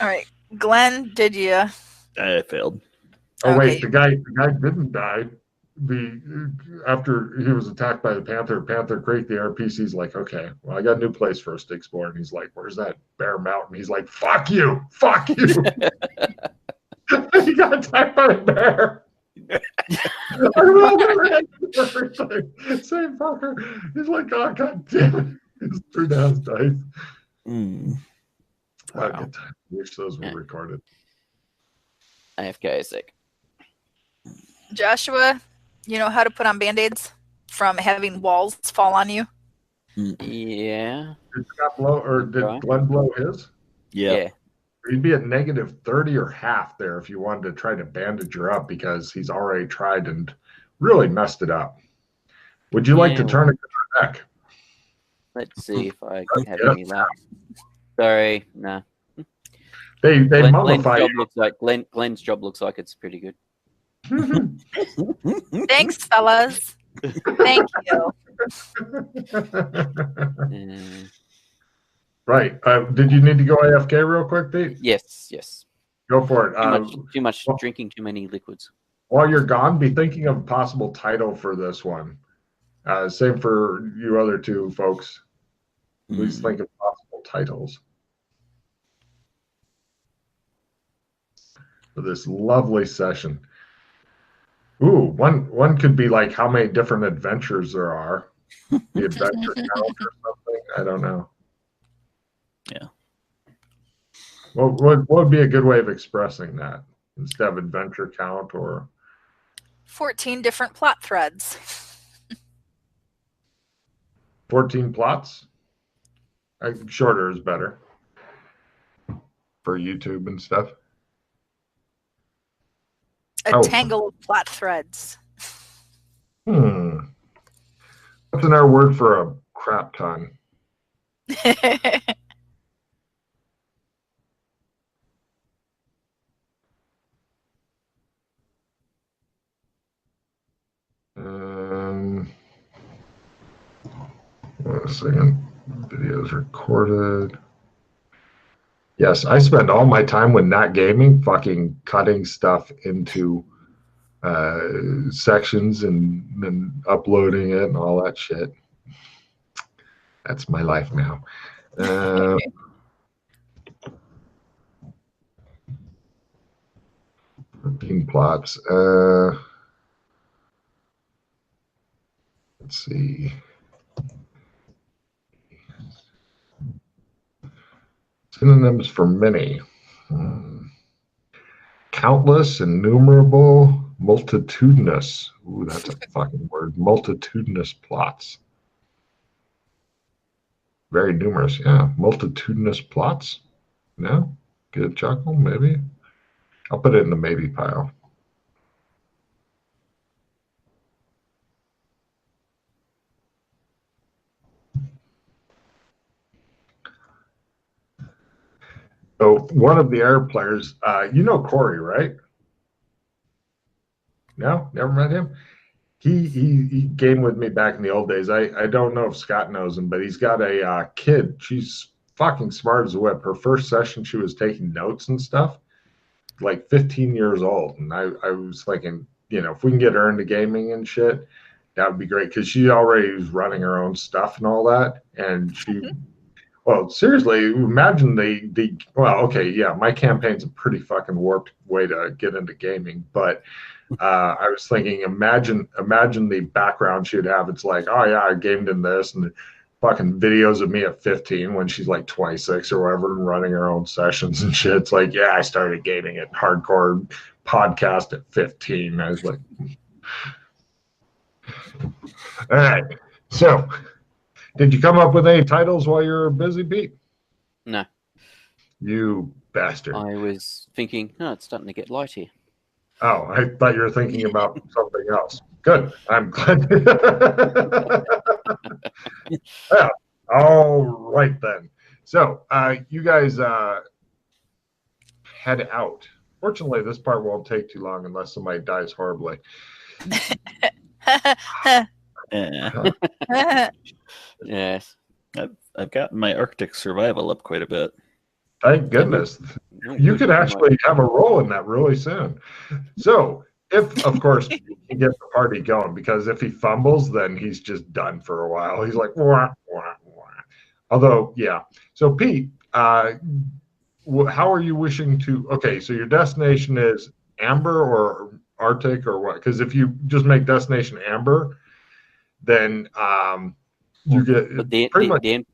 All right, Glenn, did you? I failed. Oh Okay. wait, the guy didn't die. After he was attacked by the Panther created the RPC's like, okay, well, I got a new place for us to explore. And he's like, where's that Bear Mountain? He's like, fuck you. He got attacked by a bear. I rolled everything. Same fucker. He's like, oh, god damn it. He threw down his dice. Wow. Good time. Wish those were recorded. AFK is sick. Joshua, you know how to put on Band-Aids from having walls fall on you? Yeah. Did Scott blow, or did Glenn blow his? Yeah. He'd be at -30 or half there if you wanted to try to bandage her up because he's already tried and really messed it up. Would you like to turn it to her neck? Let's see if I have any luck. Sorry, no. They mummify you. Glenn's job looks like it's pretty good. Thanks, fellas. Thank you. Right. Did you need to go AFK real quick, Pete? Yes. Go for it. Too much drinking too many liquids. While you're gone, be thinking of a possible title for this one. Same for you other two folks. Please think of possible titles for this lovely session. Ooh, one could be like how many different adventures there are. The adventure count or something. I don't know. Yeah. What would be a good way of expressing that instead of adventure count or 14 different plot threads. 14 plots? Shorter is better for YouTube and stuff. A tangle of plot threads. What's another word for a crap ton? Wait a second. Videos recorded. Yes, I spend all my time when not gaming fucking cutting stuff into sections and then uploading it and all that shit. That's my life now. 13 plots. Let's see. Synonyms for many. Countless, innumerable, multitudinous. Ooh, that's a fucking word. Multitudinous plots. Very numerous, yeah. Multitudinous plots? No? Get a chuckle, maybe? I'll put it in the maybe pile. So one of the air players, you know Corey, right? No? Never met him? He gamed with me back in the old days. I don't know if Scott knows him, but he's got a kid. She's fucking smart as a whip. Her first session, she was taking notes and stuff, like 15 years old. And I was thinking, you know, if we can get her into gaming and shit, that would be great. Because she already was running her own stuff and all that. And she, well, seriously, imagine well, okay, yeah, my campaign's a pretty fucking warped way to get into gaming. But I was thinking, imagine the background she'd have. It's like, oh yeah, I gamed in this, and fucking videos of me at 15 when she's like 26 or whatever, and running her own sessions and shit. It's like, yeah, I started gaming at hardcore podcast at 15. I was like, all right. So, did you come up with any titles while you're busy, Pete? No. You bastard. I was thinking, no, it's starting to get light here. Oh, I thought you were thinking about something else. Good. I'm glad. Yeah. All right, then. So you guys head out. Fortunately, this part won't take too long unless somebody dies horribly. Yes. I've gotten my Arctic survival up quite a bit. Thank goodness. No, You we- could we actually have a role in that really soon. So, if, of course, you can get the party going, because if he fumbles, then he's just done for a while. He's like, wah, wah, wah. Although, yeah. So, Pete, how are you wishing to? Okay, so your destination is Amber or Arctic or what? Because if you just make destination Amber, then you get But the pretty much. the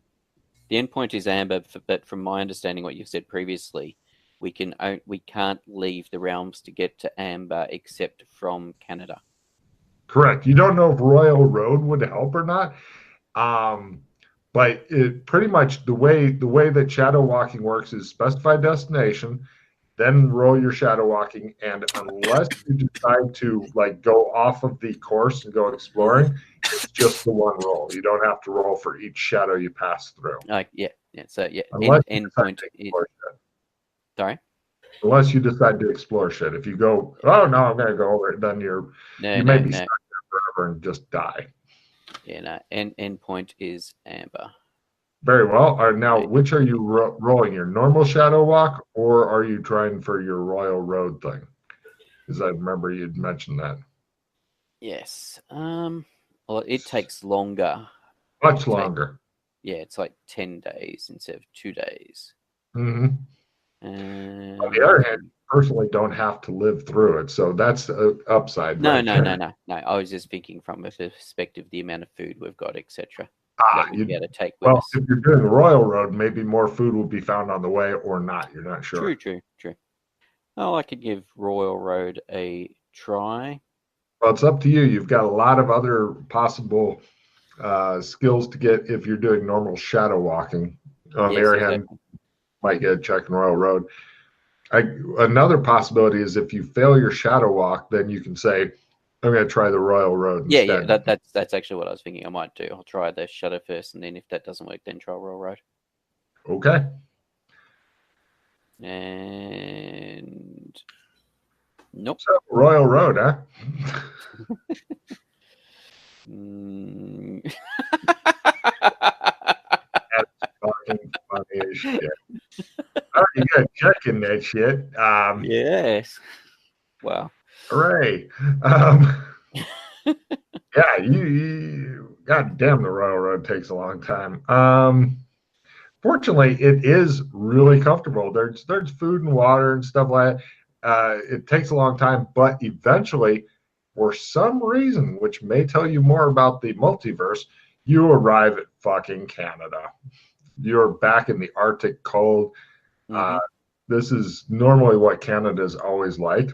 end point is Amber, but from my understanding, what you've said previously, we can't leave the realms to get to Amber except from Canada. Correct. You don't know if Royal Road would help or not. But it pretty much the way that shadow walking works is specify destination, then roll your shadow walking, and unless you decide to like go off of the course and go exploring, it's just the one roll. You don't have to roll for each shadow you pass through. Yeah. So yeah, Unless you end decide point to is explore shit. sorry. Unless you decide to explore shit. If you go, oh no, I'm gonna go over it, then you may be stuck there forever and just die. Yeah, no. End point is Amber. Very well. Now, which are you rolling? Your normal shadow walk, or are you trying for your Royal Road thing? Because I remember you'd mentioned that. Yes. Well, it takes longer. Much longer. Yeah, it's like 10 days instead of 2 days. Mm-hmm. On the other hand, you personally don't have to live through it, so that's an upside. No. right there. No. I was just thinking from a perspective, the amount of food we've got, etc. You'd be able to take with us. if you're doing the Royal Road, maybe more food will be found on the way or not. You're not sure. True. Oh, I could give Royal Road a try. Well, it's up to you. You've got a lot of other possible skills to get if you're doing normal shadow walking. On the other hand, might get a check in Royal Road. Another possibility is if you fail your shadow walk, then you can say, I'm going to try the Royal Road instead. Yeah, that's actually what I was thinking I might do. I'll try the shadow first, and then if that doesn't work, then try Royal Road. Okay. And nope. So, Royal Road, huh? That's fucking funny as shit. Oh, you got a check in that shit. Yes. Wow. Hooray. Yeah, you God damn, the Royal Road takes a long time. Fortunately, it is really comfortable. There's food and water and stuff like that. It takes a long time, but eventually, for some reason, which may tell you more about the multiverse, you arrive at fucking Canada. You're back in the Arctic cold. Mm-hmm. This is normally what Canada is always like.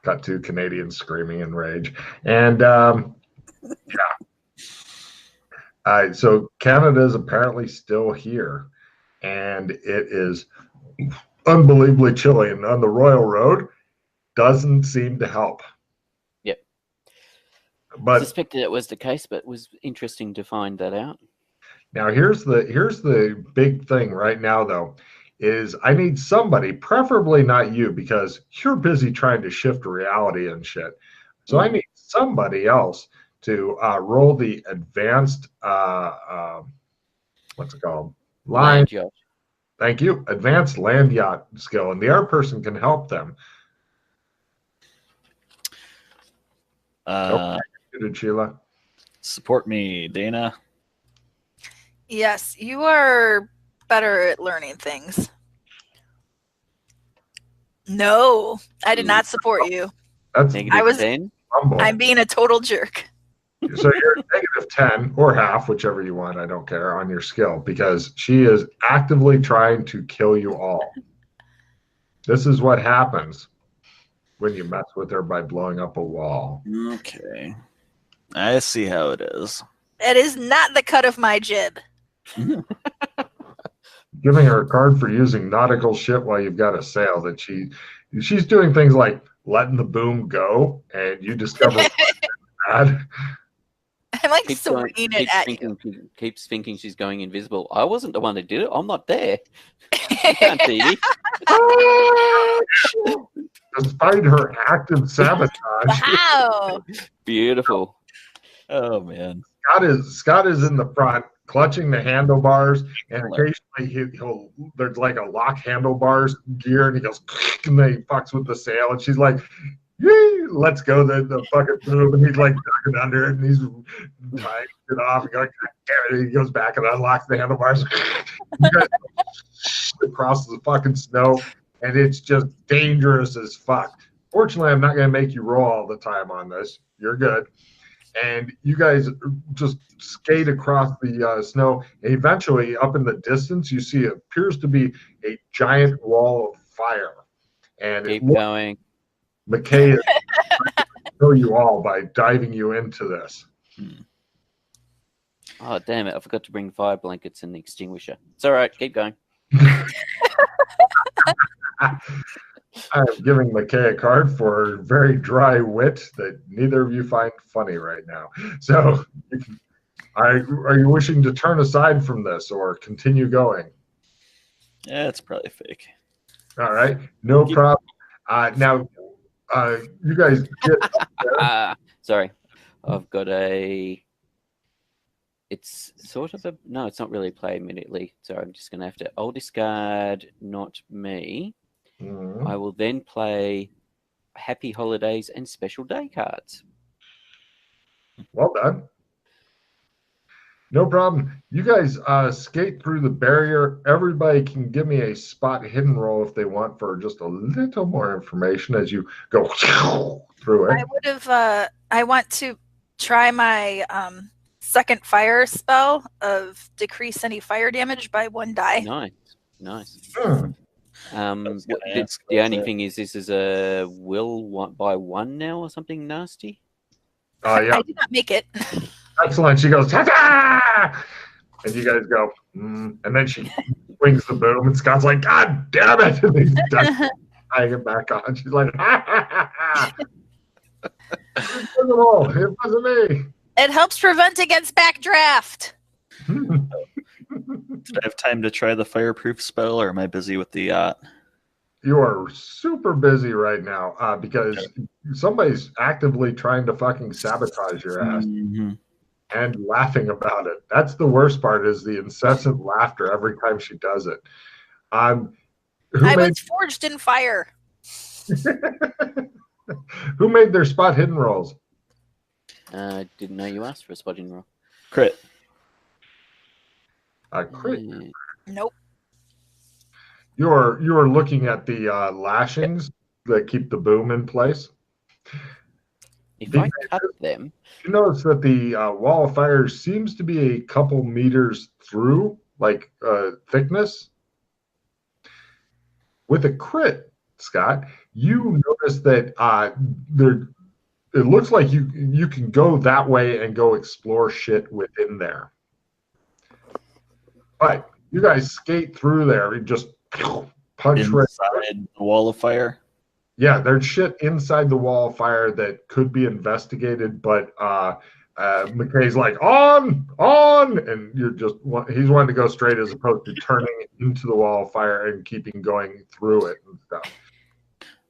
Got two Canadians screaming in rage. And so Canada is apparently still here. And it is unbelievably chilly. And on the Royal Road, doesn't seem to help. Yep. But I suspected it was the case, but it was interesting to find that out. Now here's the big thing right now, though, is I need somebody, preferably not you, because you're busy trying to shift reality and shit. So I need somebody else to roll the advanced what's it called? Land yacht. Thank you. Advanced land yacht skill, and the other person can help them. Sheila. Support me, Dana. Yes, you are better at learning things. No, I did not support you. That's -10. I'm being a total jerk. So you're -10 or half, whichever you want. I don't care on your skill, because she is actively trying to kill you all. This is what happens when you mess with her by blowing up a wall. Okay. I see how it is. That is not the cut of my jib. Giving her a card for using nautical shit while you've got a sail that she's doing things like letting the boom go, and you discover bad. I'm like swinging it at you. Keeps thinking she's going invisible. I wasn't the one that did it. I'm not there. You can't see me. Despite her active sabotage. Wow. Beautiful. Oh man. Scott is in the front, clutching the handlebars, and occasionally there's like a lock handlebars gear, and he goes, and then he fucks with the sail, and she's like, yee, let's go the fucking boom, and he's like ducking under it, and he's tying it off, and going, God damn it, he goes back and unlocks the handlebars, across the fucking snow, and it's just dangerous as fuck. Fortunately, I'm not going to make you roll all the time on this. You're good. And you guys just skate across the snow. And eventually, up in the distance, you see it appears to be a giant wall of fire. And Keep going. McKay is trying to kill you all by diving you into this. Oh, damn it. I forgot to bring fire blankets and the extinguisher. It's all right. Keep going. I'm giving McKay a card for very dry wit that neither of you find funny right now. So, are you wishing to turn aside from this or continue going? Yeah, it's probably fake. All right, no problem. Now, you guys get up there. Sorry. I've got a... It's sort of a... No, it's not really play immediately. So I'm just going to have to... I'll discard not me. I will then play Happy Holidays and Special Day cards. Well done. No problem. You guys skate through the barrier. Everybody can give me a spot hidden roll if they want for just a little more information as you go through it. I would have. I want to try my second fire spell of decrease any fire damage by 1 die. Nice. Hmm. The only thing is, this is a will by 1 now or something nasty. Yeah. I did not make it. Excellent. She goes, ta-ta! And you guys go, and then she swings the boom, and Scott's like, God damn it! And he's tying it back on. She's like, ha ha ha ha! It wasn't me. It helps prevent against backdraft. Did I have time to try the fireproof spell, or am I busy with the yacht? You are super busy right now because somebody's actively trying to fucking sabotage your ass and laughing about it. That's the worst part, is the incessant laughter every time she does it. I was forged in fire. Who made their spot hidden rolls? Didn't know you asked for a spot hidden roll. Crit. Crit. Nope. You're looking at the lashings that keep the boom in place. If I cut them, you notice that the wall of fire seems to be a couple meters through, like thickness. With a crit, Scott, you notice that it looks like you can go that way and go explore shit within there. But you guys skate through there and just punch inside the wall of fire. Yeah, there's shit inside the wall of fire that could be investigated, but McKay's like, on, and he's wanting to go straight as opposed to turning into the wall of fire and keeping going through it and stuff.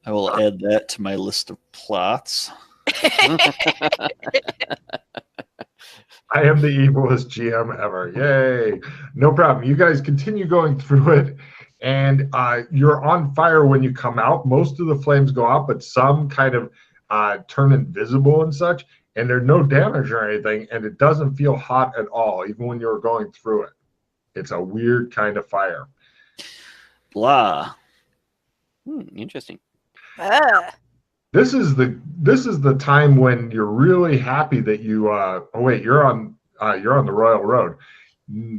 I will add that to my list of plots. I am the evilest GM ever. Yay. No problem. You guys continue going through it, and you're on fire when you come out. Most of the flames go out, but some kind of turn invisible and such, and there's no damage or anything, and it doesn't feel hot at all, even when you're going through it. It's a weird kind of fire. Blah. Interesting. This is the time when you're really happy that you you're on the Royal Road.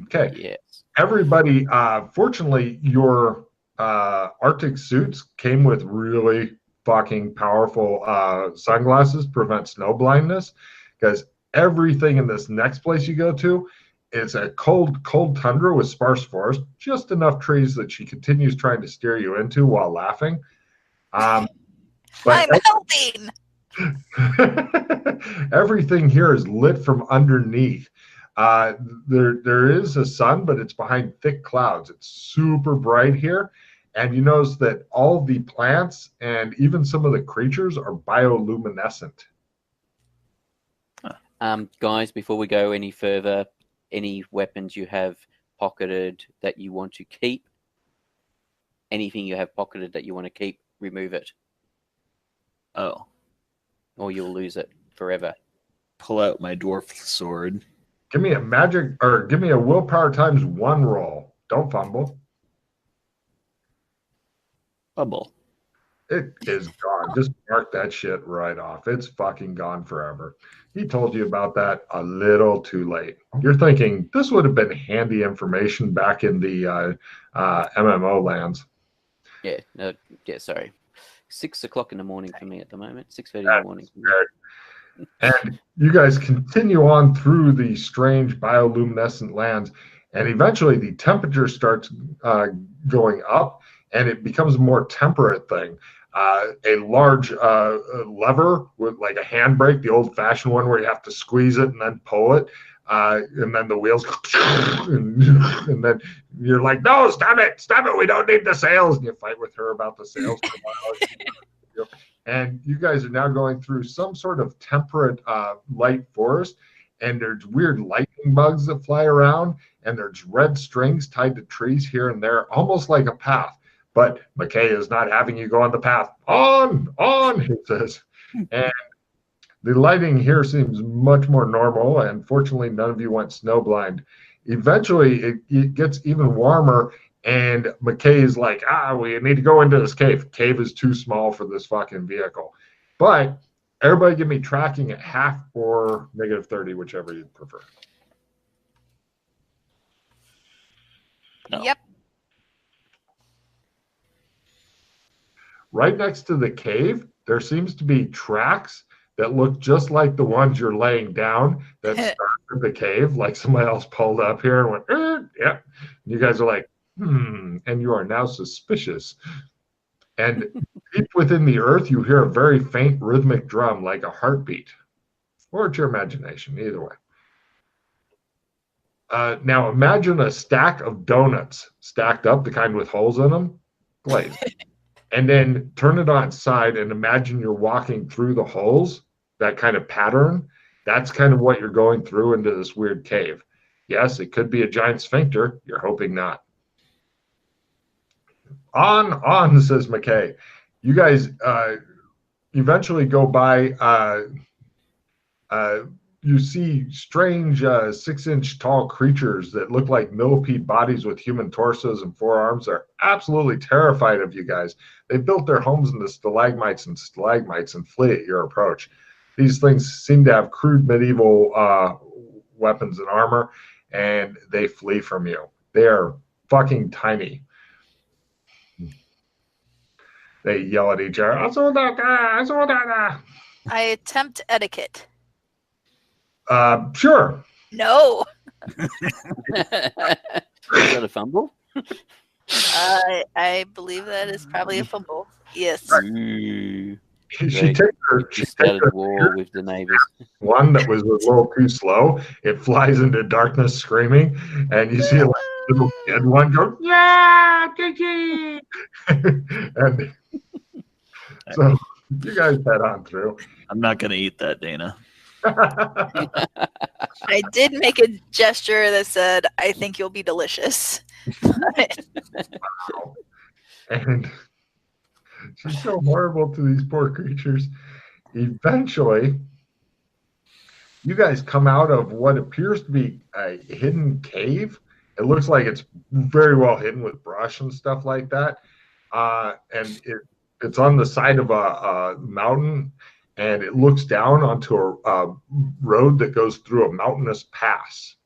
Okay. Yes. Everybody, fortunately, your Arctic suits came with really fucking powerful sunglasses, prevent snow blindness, because everything in this next place you go to, it's a cold tundra with sparse forest, just enough trees that she continues trying to steer you into while laughing. But I'm helping. everything here is lit from underneath. There is a sun, but it's behind thick clouds. It's super bright here. And you notice that all the plants and even some of the creatures are bioluminescent. Guys, before we go any further, any weapons you have pocketed that you want to keep. Anything you have pocketed that you want to keep, remove it. Oh. Or you'll lose it forever. Pull out my dwarf sword. Give me a magic, or give me a willpower times 1 roll. Don't fumble. Fumble. It is gone. Just mark that shit right off. It's fucking gone forever. He told you about that a little too late. You're thinking this would have been handy information back in the MMO lands. Yeah, sorry. 6 o'clock in the morning for me at the moment. 6:30 in the morning for me. And you guys continue on through the strange bioluminescent lands, and eventually the temperature starts going up, and it becomes a more temperate thing. A large lever with like a handbrake, the old-fashioned one where you have to squeeze it and then pull it, and then the wheels, and then you're like, no, stop it, we don't need the sails, and you fight with her about the sails for a while. And you guys are now going through some sort of temperate light forest, and there's weird lightning bugs that fly around, and there's red strings tied to trees here and there, almost like a path. But McKay is not having you go on the path. On, he says. And the lighting here seems much more normal, and fortunately none of you went snowblind. Eventually it gets even warmer, and McKay is like, we need to go into this cave. Cave is too small for this fucking vehicle. But everybody give me tracking at half or -30, whichever you prefer. No. Yep. Right next to the cave, there seems to be tracks that look just like the ones you're laying down that started the cave, like somebody else pulled up here and went, yep. And you guys are like, and you are now suspicious. And deep within the earth, you hear a very faint rhythmic drum like a heartbeat. Or it's your imagination, either way. Now imagine a stack of donuts stacked up, the kind with holes in them, glazed. And then turn it on its side and imagine you're walking through the holes, that kind of pattern. That's kind of what you're going through into this weird cave. Yes, it could be a giant sphincter. You're hoping not. On, says McKay. You guys eventually go by, you see strange 6-inch tall creatures that look like millipede bodies with human torsos and forearms. They're absolutely terrified of you guys. They built their homes into stalagmites and stalagmites and flee at your approach. These things seem to have crude medieval weapons and armor, and they flee from you. They are fucking tiny. They yell at each other, "Azodaka!" I attempt etiquette. Sure. No. Is that a fumble? I believe that is probably a fumble. Yes. She takes her war with the neighbors. One that was a little too slow. It flies into darkness screaming, and you see a little kid one go, yeah, Kiki! And so you guys head on through. I'm not going to eat that, Dana. I did make a gesture that said, I think you'll be delicious. Wow. And she's so horrible to these poor creatures. Eventually, you guys come out of what appears to be a hidden cave. It looks like it's very well hidden with brush and stuff like that. And it's on the side of a mountain, and it looks down onto a road that goes through a mountainous pass.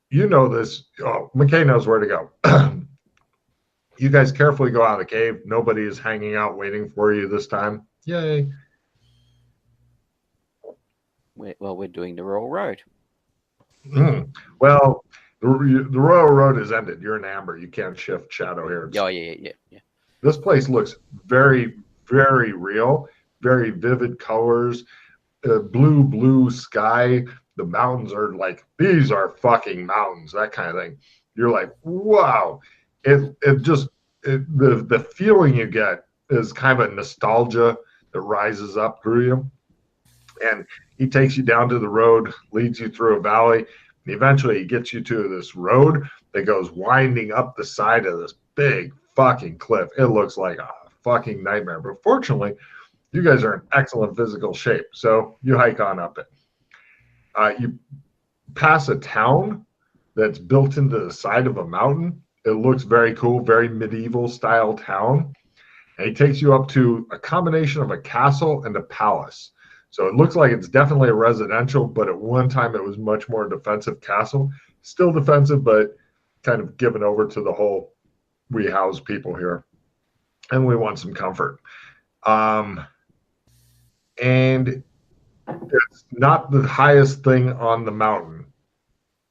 You know this. McKay knows where to go. You guys carefully go out of the cave. Nobody is hanging out waiting for you this time. Yay. We're doing the Royal Road. Well, the Royal Road is ended. You're in amber. You can't shift shadow here. Yeah. This place looks very, very real. Very vivid colors. Blue sky. The mountains are like, these are fucking mountains. That kind of thing. You're like, wow. The feeling you get is kind of a nostalgia that rises up through you. And he takes you down to the road, leads you through a valley. And eventually he gets you to this road that goes winding up the side of this big fucking cliff. It looks like a fucking nightmare. But fortunately, you guys are in excellent physical shape. So you hike on up it. You pass a town that's built into the side of a mountain. It looks very cool, very medieval style town. And he takes you up to a combination of a castle and a palace. So it looks like it's definitely a residential, but at one time it was much more defensive castle. Still defensive, but kind of given over to the whole, we house people here and we want some comfort. And it's not the highest thing on the mountain.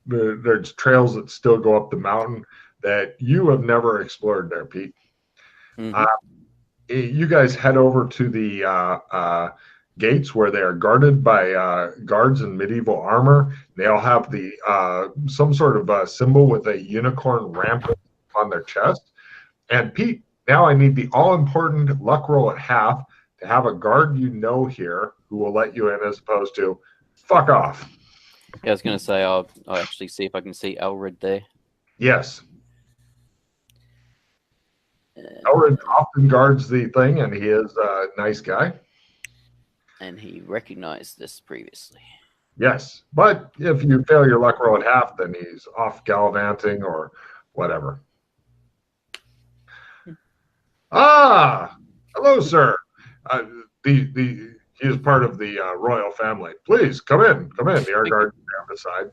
There's trails that still go up the mountain that you have never explored there, Pete. Mm-hmm. You guys head over to the gates where they are guarded by guards in medieval armor. They all have the some sort of symbol with a unicorn rampant on their chest. And Pete, now I need the all-important luck roll at half to have a guard you know here who will let you in as opposed to fuck off. Yeah, I was going to say I'll actually see if I can see Elred there. Yes. Elred often guards the thing, and he is a nice guy. And he recognized this previously. Yes, but if you fail your luck roll at half, then he's off gallivanting or whatever. Ah, hello, sir. He is part of the royal family. Please come in. Come in. The air guard down the side.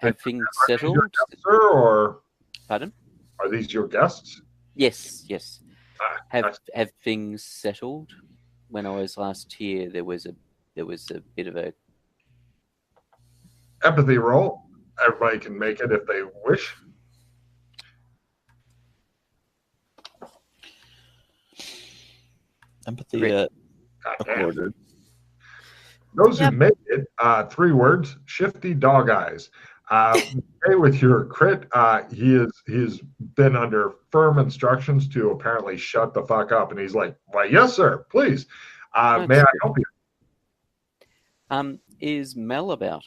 Have things settled, guests, sir, or pardon? Are these your guests? Yes. Have things settled? When I was last here, there was a bit of a empathy roll. Everybody can make it if they wish. Empathy accorded. Those who made it, 3 words: shifty dog eyes. Okay, with your crit, he has been under firm instructions to apparently shut the fuck up, and he's like, "Why, yes, sir. Please, may I help you?" Is Mel about?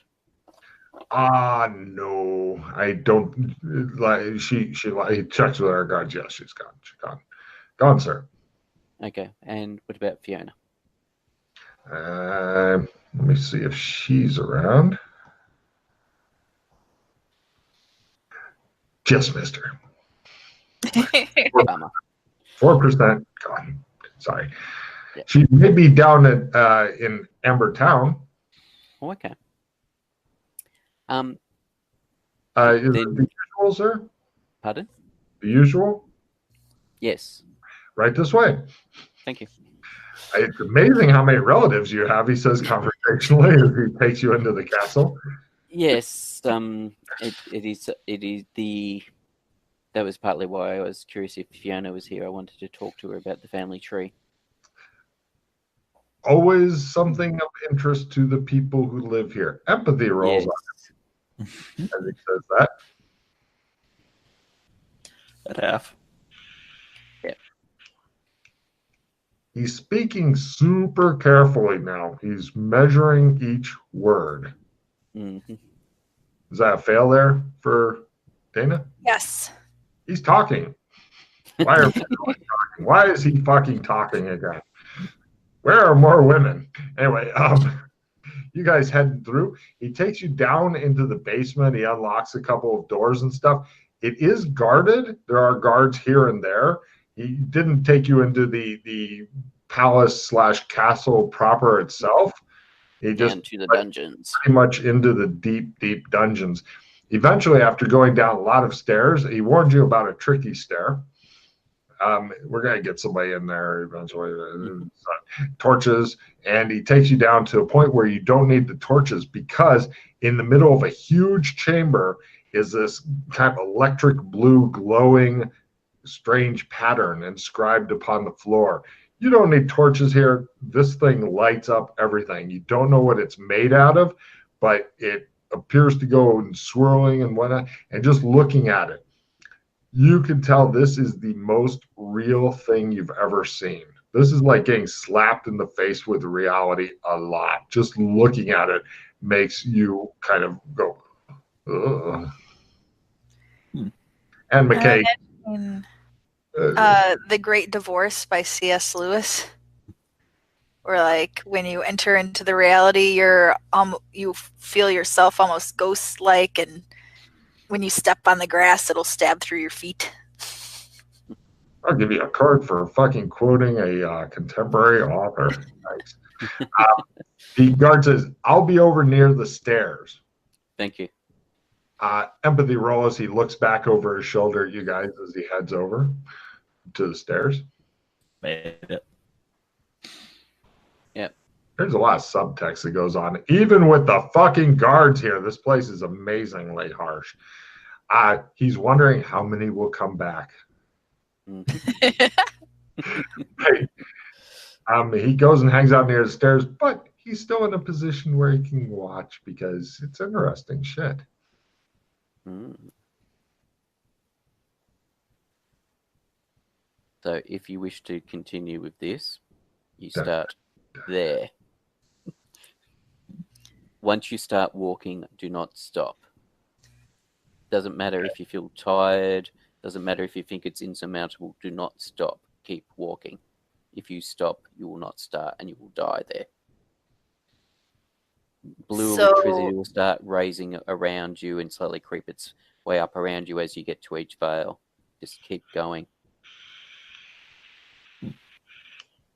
No, I don't. Like he checks with our guards. Yes, she's gone. Gone, sir. Okay, and what about Fiona? Let me see if she's around. Just missed her. 4% gone. Sorry. Yeah. She may be down at in Amber Town. Oh, okay. Is it the usual, sir? Pardon? The usual? Yes. Right this way. Thank you. It's amazing how many relatives you have, he says conversationally as he takes you into the castle. Yes, it is the. That was partly why I was curious if Fiona was here. I wanted to talk to her about the family tree. Always something of interest to the people who live here. Empathy rolls on him as he says that. At half. Yeah. He's speaking super carefully now. He's measuring each word. Mm-hmm. Is that a fail there for Dana? Yes. He's talking. Why are people talking? Why is he fucking talking again? Where are more women? Anyway, you guys head through. He takes you down into the basement. He unlocks a couple of doors and stuff. It is guarded. There are guards here and there. He didn't take you into the palace/castle proper itself. He just into the dungeons. Pretty much into the deep dungeons. Eventually, after going down a lot of stairs, he warned you about a tricky stair. We're going to get somebody in there eventually. Torches, and he takes you down to a point where you don't need the torches because in the middle of a huge chamber is this kind of electric blue glowing strange pattern inscribed upon the floor. You don't need torches here. This thing lights up everything. You don't know what it's made out of, but it appears to go and swirling and whatnot. And just looking at it, you can tell this is the most real thing you've ever seen. This is like getting slapped in the face with reality a lot. Just looking at it makes you kind of go, Ugh. Hmm. And McKay. The Great Divorce by C.S. Lewis, where like when you enter into the reality, you feel yourself almost ghost-like, and when you step on the grass, it'll stab through your feet. I'll give you a card for fucking quoting a contemporary author. Thanks. The guard says, "I'll be over near the stairs." Thank you. Empathy roll as he looks back over his shoulder at you guys as he heads over to the stairs. Made it. Yep. There's a lot of subtext that goes on. Even with the fucking guards here, this place is amazingly harsh. He's wondering how many will come back. Hey, he goes and hangs out near the stairs, but he's still in a position where he can watch because it's interesting shit. So if you wish to continue with this, you start there. Once you start walking, do not stop. Doesn't matter if you feel tired, doesn't matter if you think it's insurmountable, do not stop. Keep walking. If you stop, you will not start and you will die there. Blue electricity will start raising around you and slowly creep its way up around you as you get to each veil. Just keep going.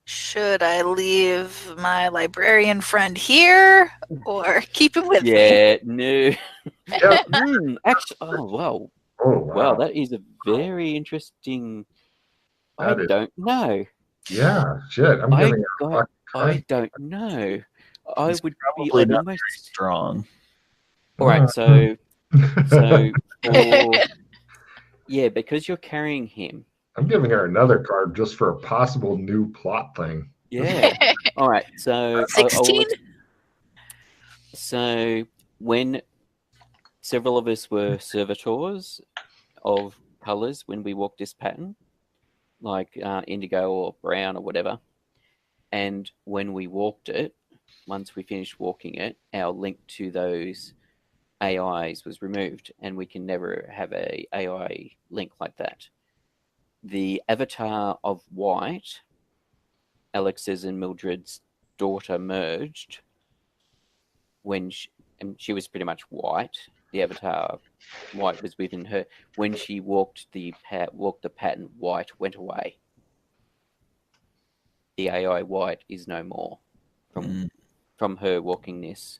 Should I leave my librarian friend here or keep him with me? Yeah, no. Yep. Actually, oh, wow. Oh, wow. That is a very interesting... I That is- don't know. Yeah, shit. I'm giving it a fucking I card. don't know. I He's would be probably not almost... very strong. All right, so for... Yeah, because you're carrying him. I'm giving her another card just for a possible new plot thing. Yeah. All right, so... 16? So when several of us were servitors of colours when we walked this pattern, like indigo or brown or whatever, and when we walked it, once we finished walking it, our link to those AIs was removed, and we can never have a AI link like that. The avatar of White, Alex's and Mildred's daughter, merged when she was pretty much white. The avatar White was within her. When she walked the pattern, White went away. The AI White is no more from her walking this.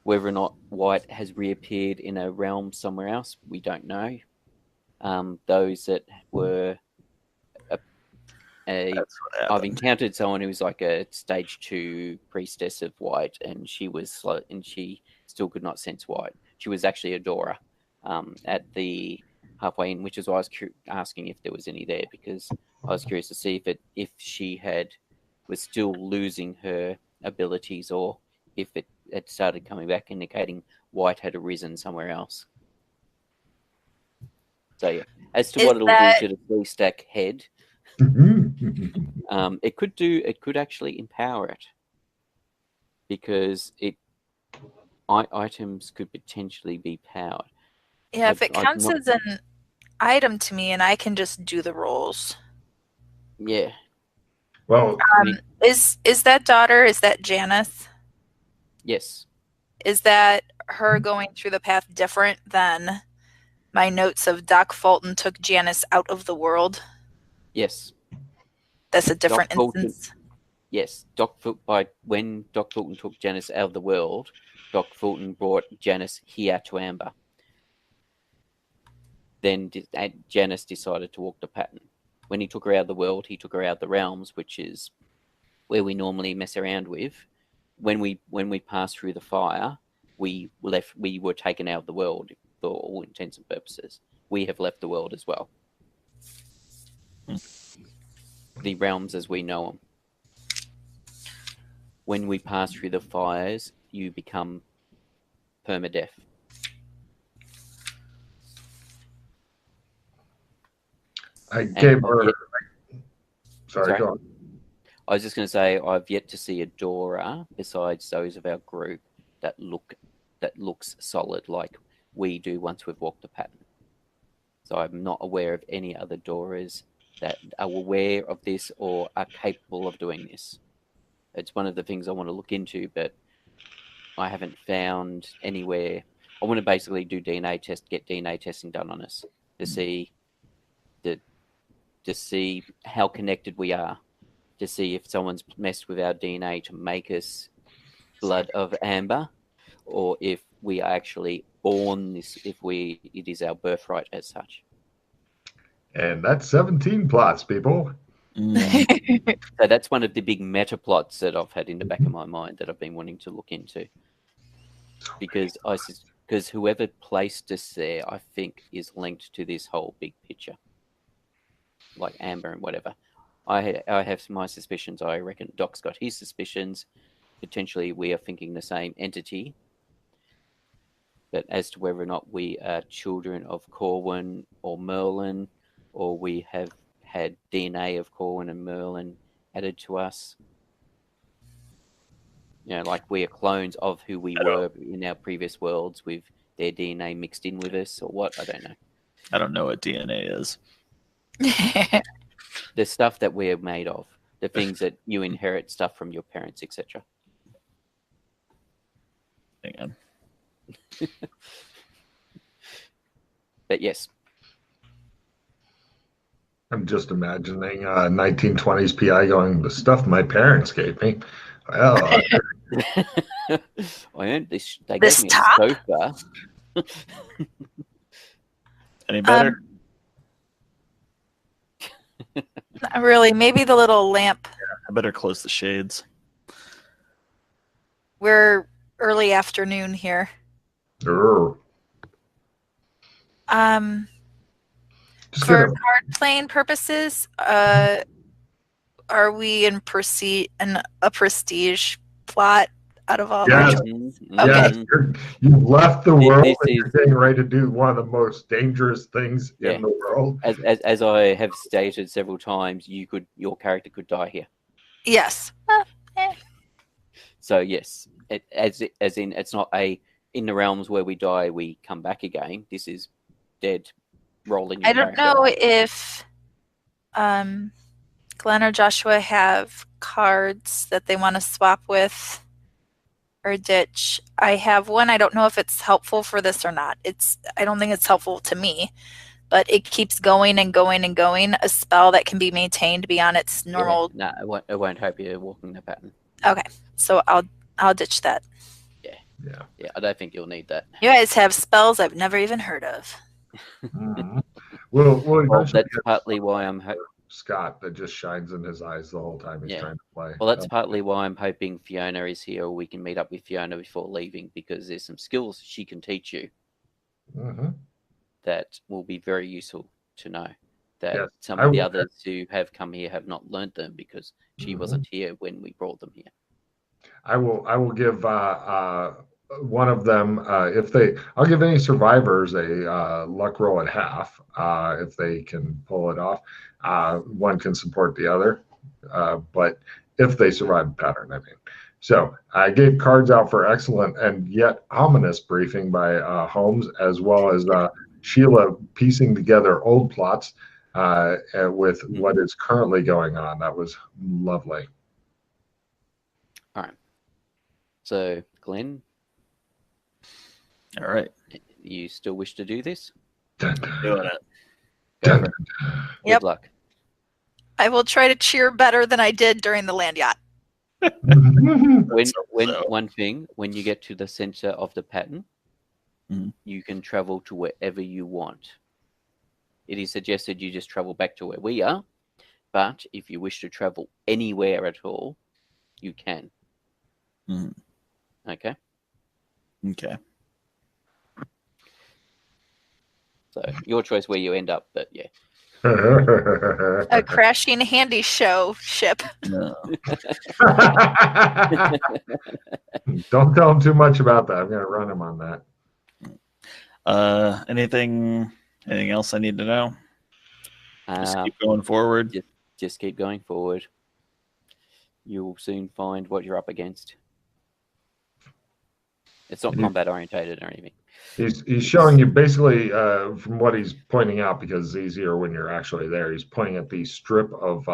Whether or not White has reappeared in a realm somewhere else, we don't know. Those that were I've encountered someone who was like a stage 2 priestess of White, and she still could not sense White. She was actually a Dora at the halfway in, which is why I was asking if there was any there, because I was curious to see if she was still losing her abilities, or if it had started coming back, indicating White had arisen somewhere else. So yeah, as to what it'll do to the 3-stack head, it could actually empower it, because items could potentially be powered. Yeah, if it counts as an item to me and I can just do the rolls. Yeah. Well, is that daughter, is that Janice? Yes. Is that her going through the path different than my notes of Doc Fulton took Janice out of the world? Yes. That's a different instance. Yes. When Doc Fulton took Janice out of the world, Doc Fulton brought Janice here to Amber. Then Janice decided to walk the pattern. When he took her out of the world, he took her out of the realms, which is where we normally mess around with. When we passed through the fire, we were taken out of the world for all intents and purposes. We have left the world as well. The realms as we know them. When we pass through the fires, you become permadeath. I gave her. Sorry, go on. I was just going to say, I've yet to see a Dora besides those of our group that looks solid, like we do once we've walked the pattern. So I'm not aware of any other Doras that are aware of this or are capable of doing this. It's one of the things I want to look into, but I haven't found anywhere. I want to basically do DNA test, get DNA testing done on us to see how connected we are, to see if someone's messed with our DNA to make us blood of amber, or if we are actually born this, it is our birthright as such. And that's 17 plots, people. So that's one of the big meta plots that I've had in the back of my mind that I've been wanting to look into. Because whoever placed us there, I think, is linked to this whole big picture, like Amber and whatever. I have my suspicions. I reckon Doc's got his suspicions. Potentially, we are thinking the same entity. But as to whether or not we are children of Corwin or Merlin, or we have had DNA of Corwin and Merlin added to us, like we are clones of who we were in our previous worlds with their DNA mixed in with us, or what? I don't know. I don't know what DNA is. The stuff that we're made of, the things that you inherit stuff from your parents, etc. Hang on. But yes. I'm just imagining 1920s PI going, the stuff my parents gave me. Well, I earned this. They This gave me top? a sofa. Any better? Not really. Maybe the little lamp. I better close the shades. We're early afternoon here. just For gonna, card playing purposes, are we in a prestige plot out of all Yes. our Mhm, yes, mhm. you've left the This world is- and you're getting ready to do one of the most dangerous things Yeah. in the world. As I have stated several times, your character could die here. Yes. So yes, as in it's not in the realms where we die we come back again. This is dead, rolling your I don't character. know if Glenn or Joshua have cards that they want to swap with or ditch. I have one. I don't know if it's helpful for this or not. I don't think it's helpful to me, but it keeps going and going and going. A spell that can be maintained beyond its normal. No, it won't help you walking the pattern. Okay, so I'll ditch that. Yeah, I don't think you'll need that. You guys have spells I've never even heard of. Mhm. We'll Well, eventually that's get partly why I'm Scott that just shines in his eyes the whole time he's Yeah. trying to play. Well, that's partly why I'm hoping Fiona is here, or we can meet up with Fiona before leaving, because there's some skills she can teach you Mhm. that will be very useful to know. That Yes, some I of the will- others who have come here have not learnt them because she Mhm. wasn't here when we brought them here. I will give one of them I'll give any survivors a luck roll at half if they can pull it off. One can support the other, but if they survive the pattern, I mean. So I gave cards out for excellent and yet ominous briefing by Holmes, as well as Sheila piecing together old plots with what is currently going on. That was lovely. All right. So, Glenn, All right. you still wish to do this? Dun, Doing it. Go dun, for it. Yep. Good luck. I will try to cheer better than I did during the land yacht. dun. One thing, when you get to the center of the pattern, you can travel to wherever you want. It is suggested you just travel back to where we are, but if you wish to travel anywhere at all, you can. Mhm. Okay? Okay. So your choice where you end up, but yeah. A crashing handy show ship. No. Don't tell him too much about that. I'm going to run him on that. Anything else I need to know? Just keep going forward. Just keep going forward. You will soon find what you're up against. It's not combat orientated or anything. He's showing you basically from what he's pointing out, because it's easier when you're actually there. He's pointing at the strip of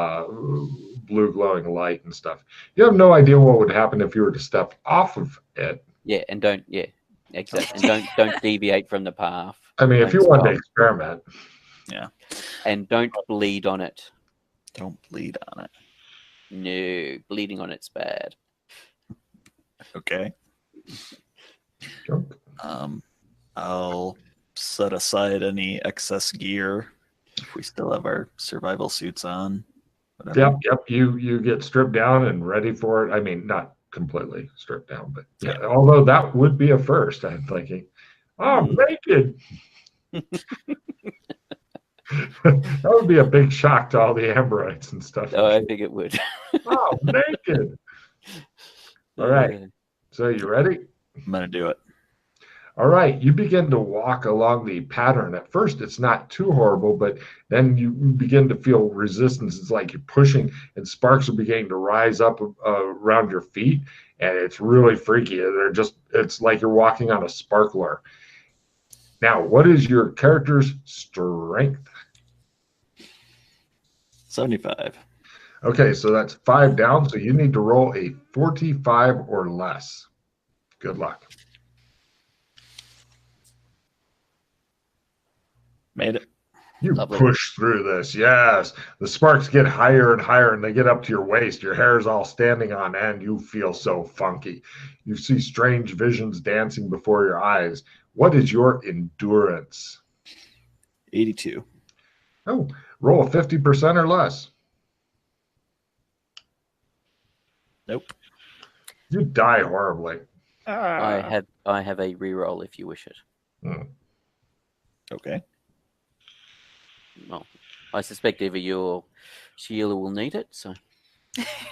blue glowing light and stuff. You have no idea what would happen if you were to step off of it. Yeah, and don't exactly, and don't deviate from the path. I mean, if you want to experiment. Yeah. And don't bleed on it. Don't bleed on it. No, bleeding on it's bad. Okay. Jump. I'll set aside any excess gear if we still have our survival suits on. Whatever. Yep. You get stripped down and ready for it. I mean, not completely stripped down, but yeah. Although that would be a first, I'm thinking. Oh, naked. That would be a big shock to all the Amberites and stuff. Oh, I think it would. Oh, naked. All right. So you ready? I'm gonna do it. All right, you begin to walk along the pattern. At first, it's not too horrible, but then you begin to feel resistance. It's like you're pushing, and sparks are beginning to rise up around your feet, and it's really freaky. It's like you're walking on a sparkler. Now, what is your character's strength? 75. Okay, so that's 5 down, so you need to roll a 45 or less. Good luck. Made it. You Lovely. push through this, yes. The sparks get higher and higher, and they get up to your waist. Your hair is all standing on end. You feel so funky. You see strange visions dancing before your eyes. What is your endurance? 82. Oh, roll a 50% or less. Nope. You die horribly. I have a reroll if you wish it. Okay. Well, I suspect either you or Sheila will need it, so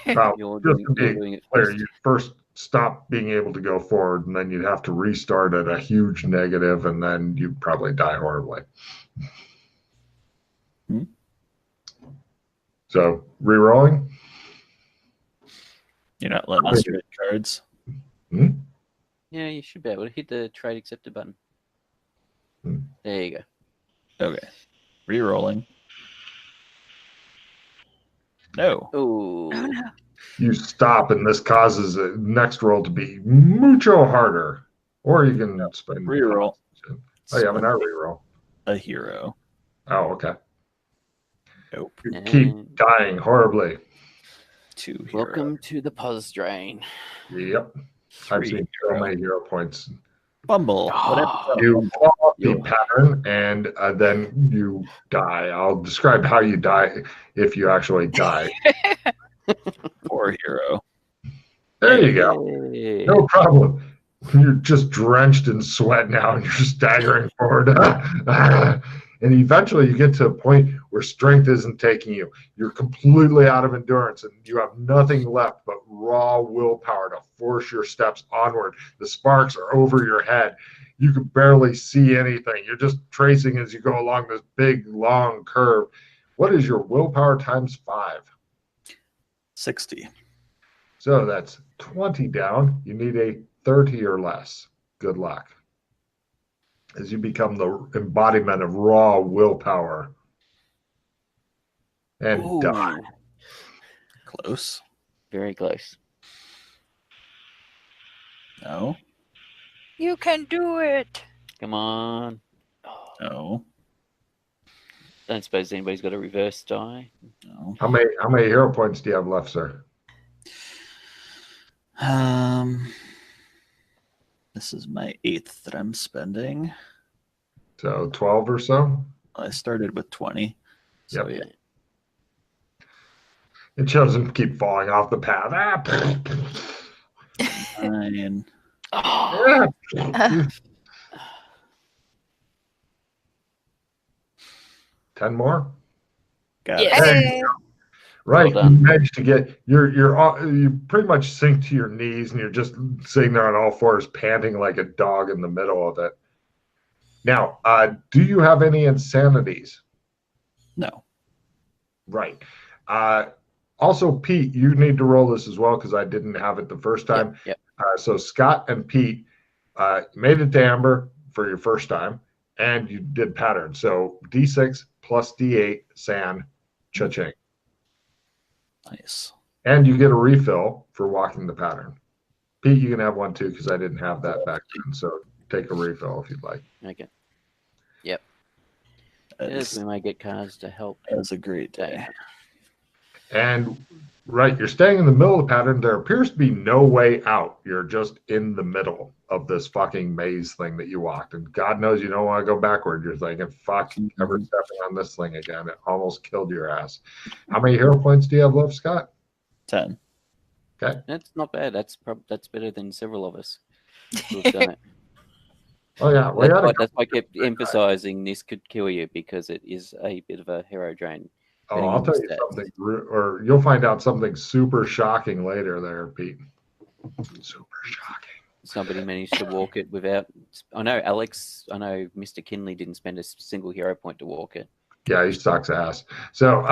Well, you're just to doing be it clear, first. you first stop being able to go forward, and then you'd have to restart at a huge negative, and then you'd probably die horribly. So, re-rolling? You're not letting us trade cards. Yeah, you should be able to hit the trade accepted button. There you go. Okay. Re-rolling. No. Oh, Oh, no. You stop, and this causes the next roll to be mucho harder. Or you can spend... Re-roll. Oh, yeah, I'm not re-roll. A hero. Oh, okay. Nope. You keep dying horribly. 2 hero. welcome to the pause drain. Yep. I've 3 seen so many hero points. Bumble. You fall off the pattern, and then you die. I'll describe how you die if you actually die. 4 hero. There you go. Hey. No problem. You're just drenched in sweat now, and you're staggering forward. And eventually you get to a point where strength isn't taking you. You're completely out of endurance, and you have nothing left but raw willpower to force your steps onward. The sparks are over your head. You can barely see anything. You're just tracing as you go along this big, long curve. What is your willpower times 5? 60. So that's 20 down. You need a 30 or less. Good luck. As you become the embodiment of raw willpower. And die. Close. Very close. No. You can do it. Come on. No. Don't suppose anybody's got a reverse die. No. How many hero points do you have left, sir? This is my 8th that I'm spending. So 12 or so? I started with 20. So Yep. yeah. It shows them keep falling off the path. 9. Ah. 10 more? Got Yes. it. Hey. Right, Well you done. managed to get you pretty much sink to your knees, and you're just sitting there on all fours, panting like a dog in the middle of it. Now, do you have any insanities? No. Right. Also, Pete, you need to roll this as well because I didn't have it the first time. Yep. So Scott and Pete, made it to Amber for your first time, and you did pattern. So D6 plus D8 sand, cha-ching. Nice. And you get a refill for walking the pattern. Pete, you can have one too because I didn't have that back then. So take a refill if you'd like. Okay. Yep. Yes, we might get cards to help. That was a great day. And right, you're staying in the middle of the pattern. There appears to be no way out. You're just in the middle of this fucking maze thing that you walked. And God knows you don't want to go backward. You're thinking, fuck, never stepping on this thing again. It almost killed your ass. How many hero points do you have left, Scott? 10. Okay. That's not bad. That's better than several of us who've done it. Oh, yeah. That's why I kept emphasizing this could kill you because it is a bit of a hero drain. Oh, I'll tell you something, or you'll find out something super shocking later there, Pete. Super shocking. Somebody managed to walk it without... I know Mr. Kinley didn't spend a single hero point to walk it. Yeah, he sucks ass. So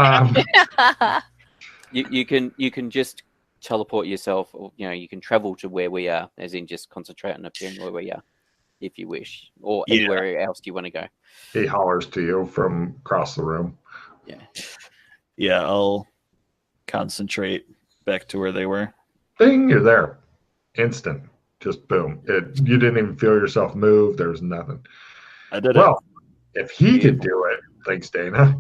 you can just teleport yourself, or you can travel to where we are, as in just concentrate on appearing where we are, if you wish, or anywhere else you want to go. He hollers to you from across the room. Yeah, I'll concentrate back to where they were. Ding, you're there. Instant. Just boom. You didn't even feel yourself move. There's nothing. I did it. If he could do it, thanks, Dana.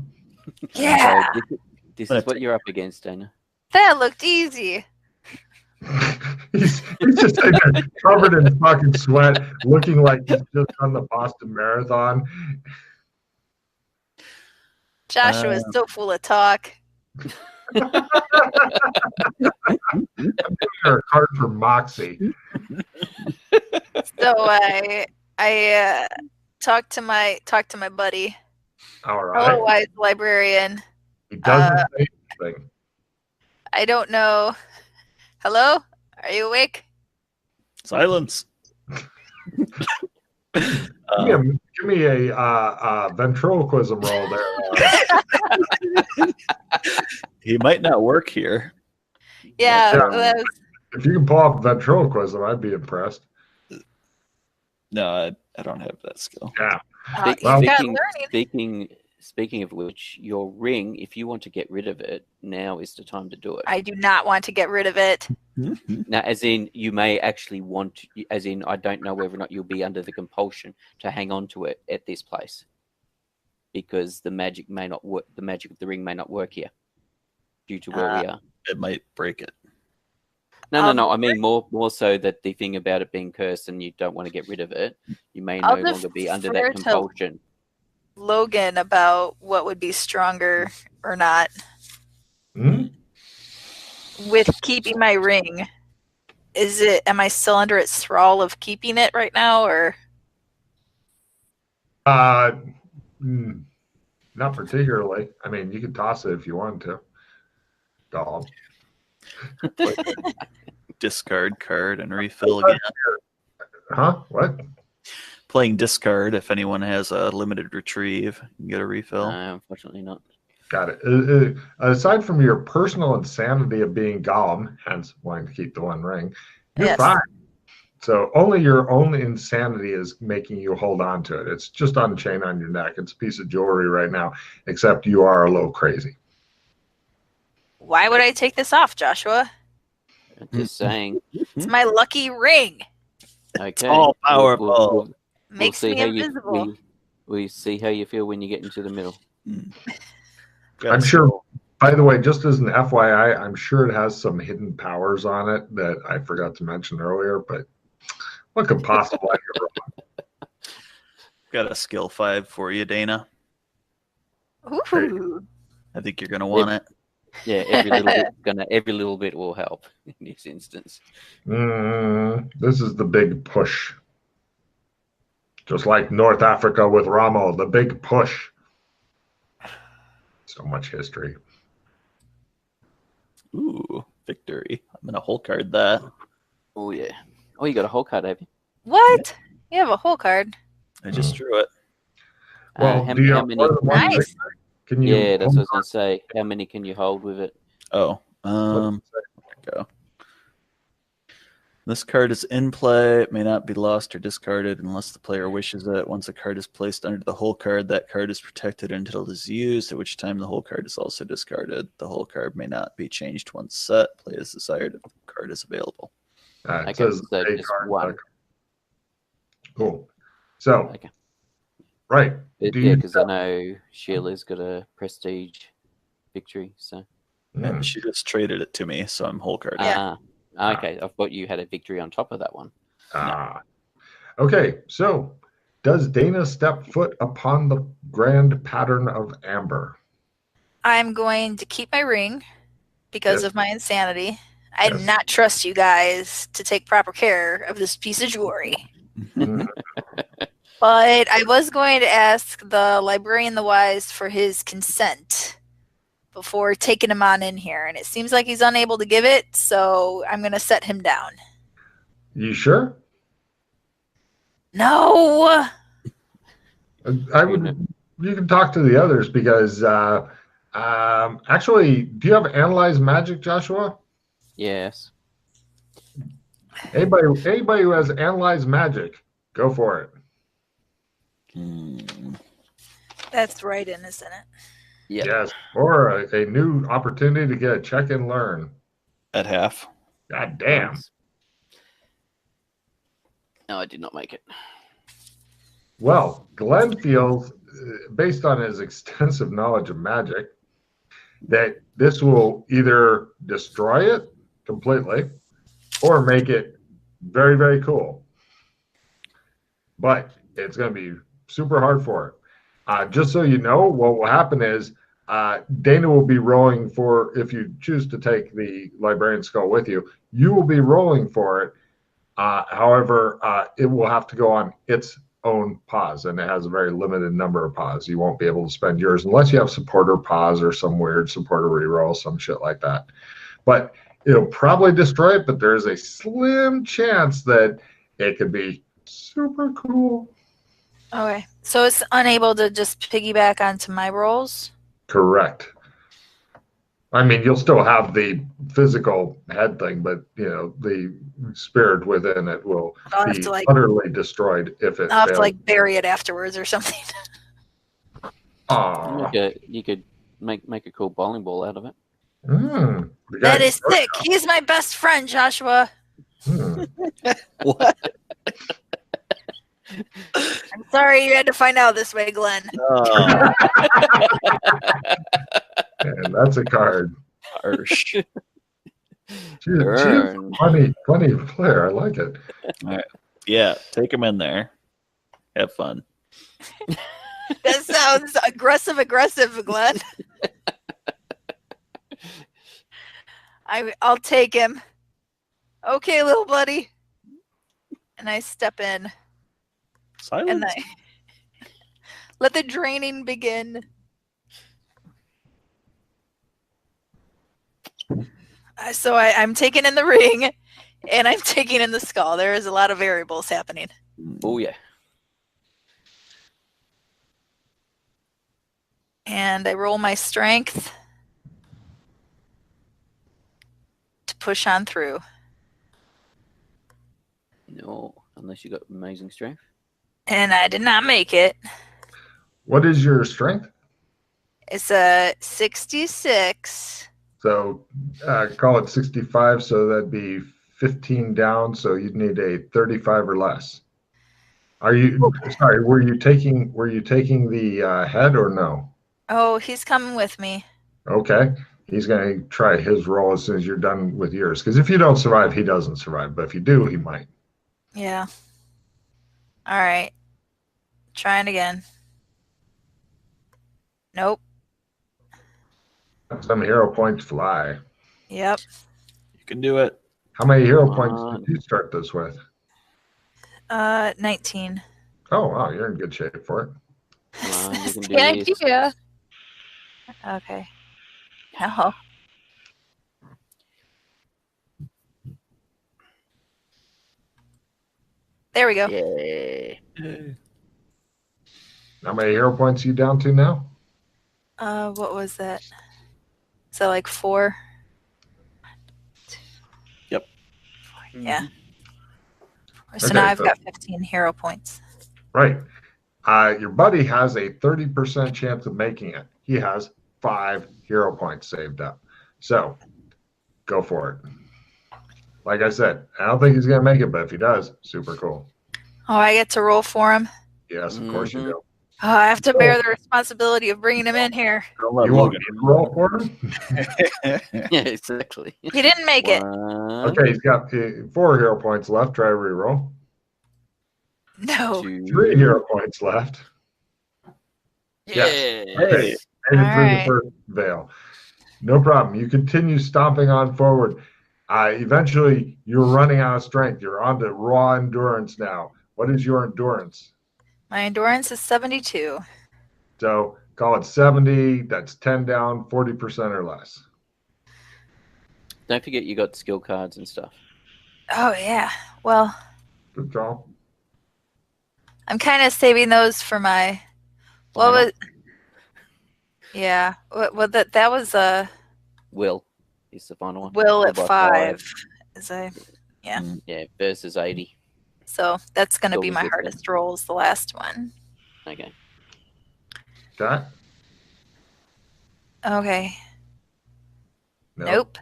Yeah. So this is what you're up against, Dana. That looked easy. he's just like covered in fucking sweat, looking like he's just on the Boston Marathon. Joshua is so full of talk. I'm giving her a card for Moxie. So I talked to my buddy. All right. Otherwise, librarian. He doesn't say anything. I don't know. Hello? Are you awake? Silence. Give me a ventriloquism roll there. He might not work here. Yeah. If you can pull off ventriloquism, I'd be impressed. No, I don't have that skill. Yeah. Speaking of which, your ring, if you want to get rid of it, now is the time to do it. I do not want to get rid of it. Now, as in, you may actually want, as in, I don't know whether or not you'll be under the compulsion to hang on to it at this place, because the magic may not work. The magic of the ring may not work here, due to where we are. It might break it. No. I mean more so that the thing about it being cursed and you don't want to get rid of it, you may no longer be under that compulsion. Logan about what would be stronger or not with keeping my ring. Am I still under its thrall of keeping it right now, or not particularly. I mean, you could toss it if you wanted to. Dog. Discard card and refill again. Huh? What? Playing discard if anyone has a limited retrieve, you can get a refill. Unfortunately not. Got it. Aside from your personal insanity of being Gollum, hence wanting to keep the one ring, you're fine. So only your own insanity is making you hold on to it. It's just on a chain on your neck. It's a piece of jewelry right now, except you are a little crazy. Why would I take this off, Joshua? I'm just saying. It's my lucky ring. Okay. It's all powerful. Makes me invisible. We see how you feel when you get into the middle. I'm sure, by the way, just as an FYI, I'm sure it has some hidden powers on it that I forgot to mention earlier, but what could possibly go wrong? Got a skill 5 for you, Dana. Ooh. I think you're gonna want it. Yeah, every little bit will help in this instance. This is the big push. Just like North Africa with Ramo, the big push. So much history. Ooh, victory. I'm gonna whole card that. Oh yeah. Oh, you got a whole card, have you? What? You have a whole card. I just drew it. Well, how many? Nice. Can you? Yeah, that's what I was gonna say. How many can you hold with it? Oh, go. This card is in play. It may not be lost or discarded unless the player wishes it. Once a card is placed under the whole card, that card is protected until it is used, at which time the whole card is also discarded. The whole card may not be changed once set. Play as desired if the card is available. It Okay, says so a just card. one. Cool. So, Okay. right. Yeah, because I know Sheila's got a prestige victory, so. Hmm. She just traded it to me, so I'm whole card. Okay. I thought you had a victory on top of that one. Okay, so does Dana step foot upon the grand pattern of amber? I'm going to keep my ring because Yes. of my insanity. I do Yes. not trust you guys to take proper care of this piece of jewelry. Mhm. But I was going to ask the librarian the wise for his consent before taking him on in here, and it seems like he's unable to give it, so I'm going to set him down. You sure? No! You can talk to the others because actually, do you have analyze magic, Joshua? Yes. Anybody who has analyze magic, go for it. That's right in, isn't it? Yep. Yes, or a new opportunity to get a check and learn. At half. God damn. No, I did not make it. Well, Glenn feels, based on his extensive knowledge of magic, that this will either destroy it completely or make it very, very cool. But it's going to be super hard for it. Just so you know, what will happen is Dana will be rolling for, if you choose to take the librarian skull with you, you will be rolling for it. However, it will have to go on its own pause, and it has a very limited number of pause. You won't be able to spend yours unless you have supporter pause or some weird supporter reroll, some shit like that. But it'll probably destroy it, but there's a slim chance that it could be super cool. Okay. So it's unable to just piggyback onto my rolls? Correct. I mean, you'll still have the physical head thing, but the spirit within it will be utterly destroyed if it I'll have fails. to bury it afterwards or something. Aww. You could make a cool bowling ball out of it. That is sick. He's my best friend, Joshua. What? I'm sorry you had to find out this way, Glenn. And that's a card. Harsh. She's a funny player. I like it. All right. Yeah, take him in there. Have fun. That sounds aggressive, Glenn. I'll take him. Okay, little buddy. And I step in. Silence. And I let the draining begin. So I'm taking in the ring, and I'm taking in the skull. There is a lot of variables happening. Oh, yeah. And I roll my strength to push on through. No, unless you got amazing strength. And I did not make it. What is your strength? It's a 66. So call it 65, so that'd be 15 down, so you'd need a 35 or less. Were you taking the head or no? Oh, he's coming with me. Okay. He's going to try his roll as soon as you're done with yours. Because if you don't survive, he doesn't survive. But if you do, he might. Yeah. All right. Trying again. Nope. Some hero points fly. Yep. You can do it. How many hero points did you start this with? 19. Oh, wow. You're in good shape for it. You can Thank do this. you. Okay. Oh. There we go. Yeah. How many hero points are you down to now? What was that? So 4? Yep. 4. Yeah. So Okay, now I've so- got 15 hero points. Right. Your buddy has a 30% chance of making it. He has 5 hero points saved up. So go for it. Like I said, I don't think he's going to make it, but if he does, super cool. Oh, I get to roll for him. Yes, of course you do. Oh, I have to bear the responsibility of bringing him in here. Don't let You want Logan me to roll for him? Yeah, exactly. He didn't make it. Okay, he's got 4 hero points left. Try to reroll. No. 3 hero points left. Yes. Okay. Hey. Made it through the Alright. first veil. No problem. You continue stomping on forward. Eventually, you're running out of strength. You're on to raw endurance now. What is your endurance? My endurance is 72. So call it 70. That's 10 down, 40% or less. Don't forget you got skill cards and stuff. Oh, yeah. Well, Good call. I'm kind of saving those for my... What Final. was... Yeah. What that was Will is the final one. Will at by 5. Is Yeah, versus 80. So that's going to Go be with my it then. hardest roll is the last one. Okay. Okay. Okay. No. Nope.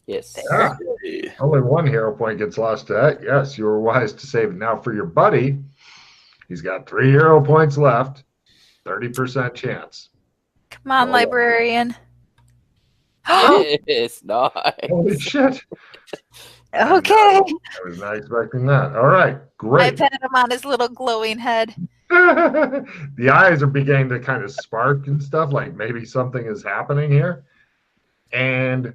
Yes. Ah, only 1 hero point gets lost to that. Yes, you were wise to save it. Now for your buddy, he's got 3 hero points left. 30% chance. Come on, Oh. librarian. Yes, nice. Holy shit. Okay. I was not expecting that. All right, I great. pat him on his little glowing head. The eyes are beginning to kind of spark and stuff, like maybe something is happening here. And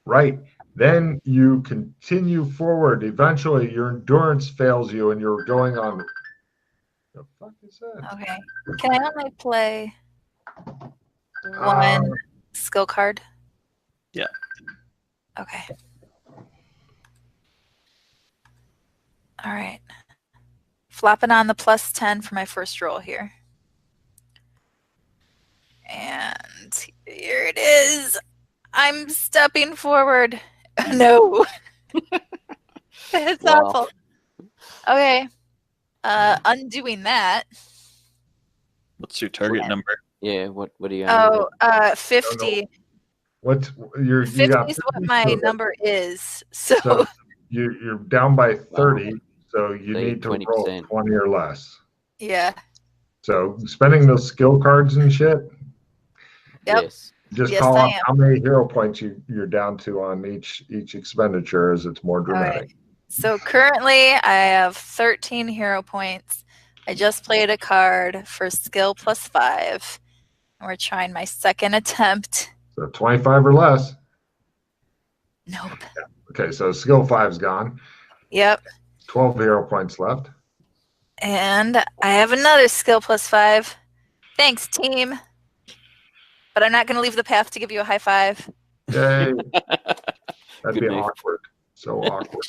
right, then you continue forward. Eventually, your endurance fails you, and you're going on. The fuck is that? Okay. Can I only play one skill card? Yeah. Okay. All right. Flopping on the +10 for my first roll here. And here it is. I'm stepping forward. No. It's Wow. awful. Okay. Undoing that. What's your target number? Yeah, what are you Oh, 50. What you 50 got? is what 50, my so number is. So, you're down by 30, so you So need to roll 20%. 20 or less. yeah. So spending those skill cards and shit, Yep. Yes. just Yes, call I out am. how many hero points you're down to on each expenditure as it's more dramatic. So currently I have 13 hero points. I just played a card for skill +5. And we're trying my second attempt. So 25 or less. Nope. Okay, so skill 5's gone. Yep. 12 hero points left. And I have another skill +5. Thanks, team. But I'm not going to leave the path to give you a high five. Yay. That'd Good be move. awkward. So awkward.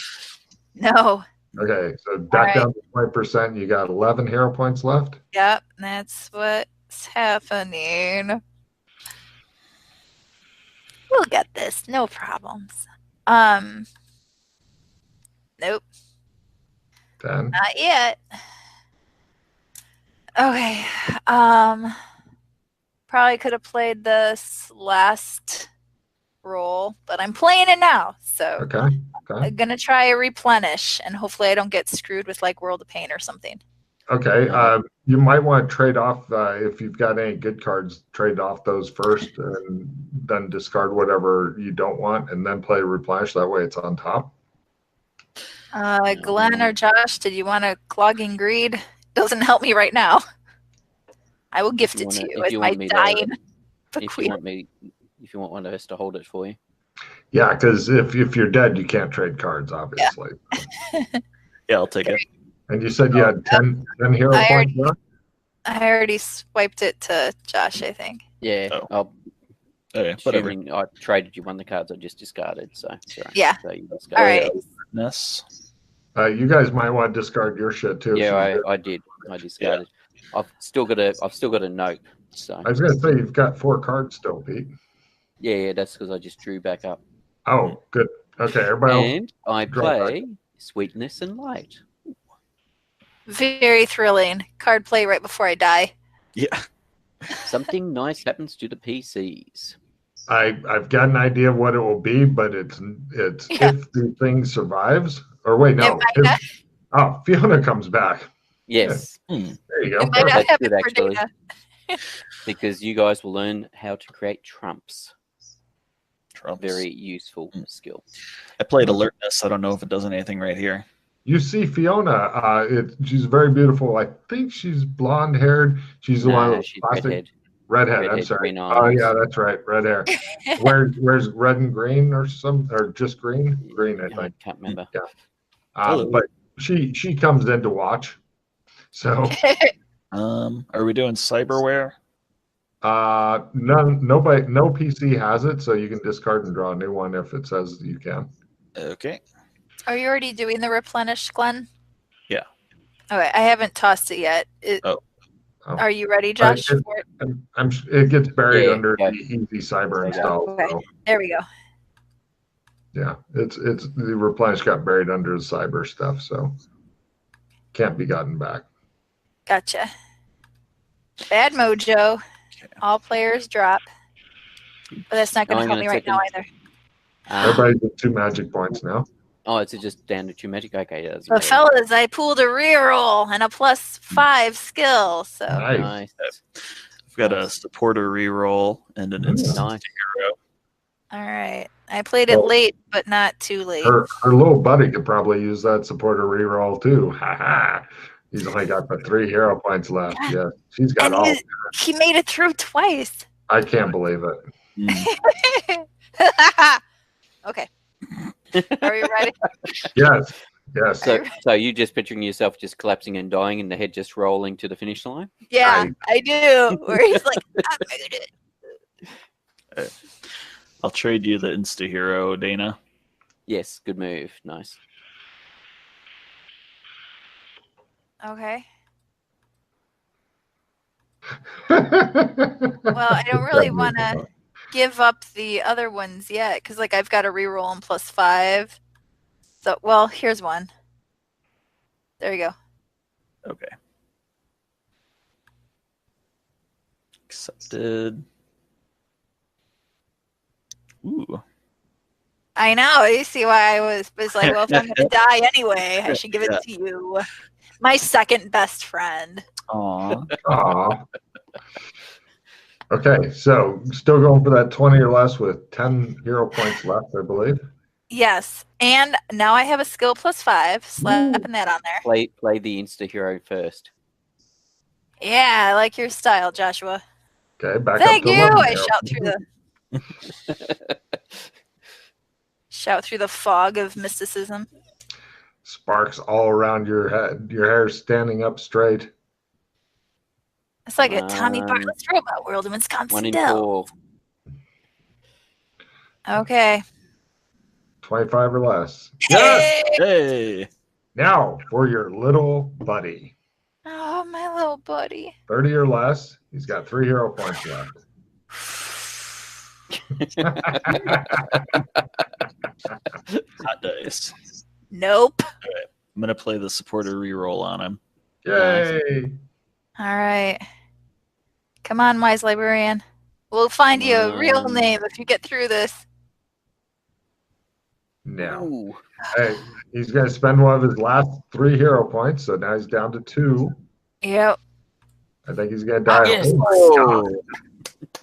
No. Okay, so back down to 20%. You got 11 hero points left. Yep. That's what's happening. We'll get this. No problems. Nope. 10. Not yet. Okay. Probably could have played this last roll, but I'm playing it now. So Okay. I'm gonna try a replenish, and hopefully I don't get screwed with like World of Pain or something. Okay. You might want to trade off if you've got any good cards. Trade off those first, and then discard whatever you don't want, and then play replenish. That way, it's on top. Glenn or Josh, did you want a Clogging Greed? Doesn't help me right now. I will gift it to you as my dying If you want one of us to hold it for you. Yeah, because if you're dead, you can't trade cards, obviously. Yeah, I'll take it. And you said you had 10 hero points left? I already swiped it to Josh, I think. Yeah. Oh. Okay, whatever. Assuming I traded you one of the cards I just discarded. So sorry. Yeah. So you All right. Ness. You guys might want to discard your shit too. Yeah, I did. I discarded. Yeah. I've still got a note. So I was gonna say you've got 4 cards still, Pete. yeah, that's because I just drew back up. Oh, good. Okay, everybody else. And I draw play Sweetness and light. Very thrilling. Card play right before I die. Yeah. Something nice happens to the PCs. I've got an idea of what it will be, but it's Yeah. if the thing survives. Or wait, no. Fiona comes back. Yes. There you It go. might not That's happen good, for actually. Dana. Because you guys will learn how to create trumps. Trumps. Very useful skill. I played alertness. I don't know if it does anything right here. You see Fiona. She's very beautiful. I think she's blonde haired. She's the one of those She's plastic. redhead. Redhead. I'm sorry. Green Oh eyes. yeah, that's right. Red hair. Where's red and green or just green? Green, I I think. can't remember. Yeah. But she comes in to watch. So are we doing cyberware? no PC has it, so you can discard and draw a new one if it says you can. Okay. Are you already doing the replenish, Glenn? Yeah. Okay, I haven't tossed it yet. Are you ready, Josh? For it? It gets buried under yeah. the easy cyber install. Okay. So, There we go. yeah, it's the replenish got buried under the cyber stuff, so can't be gotten back. Gotcha. Bad mojo. Okay. All players drop. But that's not going to help me right now either. Everybody's at 2 magic points now. Oh, it's just down to 2 magic? Okay, yeah. But fellas, I pulled a reroll and a +5 skill. So Nice. I've got a supporter reroll and an instant hero. All right. I played it late, but not too late. Her little buddy could probably use that supporter reroll too. Ha ha. He's only got the 3 hero points left. Yeah, she's got all. He made it through twice. I can't believe it. Okay. Are you ready? Yes. So you just picturing yourself just collapsing and dying and the head just rolling to the finish line? Yeah, I do. Where he's like, I made it. I'll trade you the insta hero, Dana. Yes, good move. Nice. Okay. Well, I don't really want to give up the other ones yet because, like, I've got to reroll and +5. So, well, here's one. There you go. Okay. Accepted. Ooh. I know. You see why I was like, well, if I'm going to die anyway, I should give it to you. My second best friend. Aww. Okay, so still going for that 20 or less with 10 hero points left, I believe. Yes, and now I have a skill +5. Slapping that on there. Play the insta hero first. Yeah, I like your style, Joshua. Okay, back Thank up to you. 11 I hero. shout through the fog of mysticism. Sparks all around your head. Your hair's standing up straight. It's like a Tommy Bartlett's Robot World in Wisconsin 1 in Dells. 4. Okay. 25 or less. Yes! Hey! Now for your little buddy. Oh, my little buddy. 30 or less. He's got 3 hero points left. Hot dice. Nope. Right. I'm going to play the supporter reroll on him. Yay! All right. Come on, wise librarian. We'll find you a real name if you get through this. No. Hey, he's going to spend one of his last 3 hero points, so now he's down to 2. Yep. I think he's going to die. Yes. Oh my God.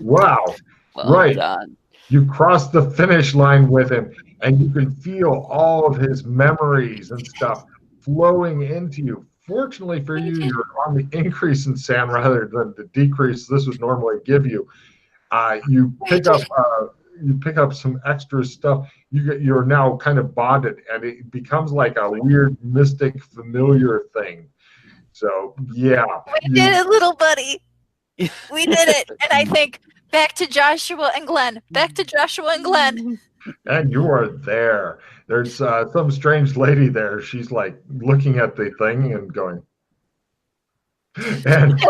Wow. Well done. You cross the finish line with him, and you can feel all of his memories and stuff flowing into you. Fortunately for you, you're on the increase in SAN rather than the decrease this would normally give you. You pick up some extra stuff. You're now kind of bonded, and it becomes like a weird, mystic, familiar thing. So yeah, we did it, little buddy. We did it, and I think back to Joshua and Glenn. Back to Joshua and Glenn. And you are there. There's some strange lady there. She's like looking at the thing and going. And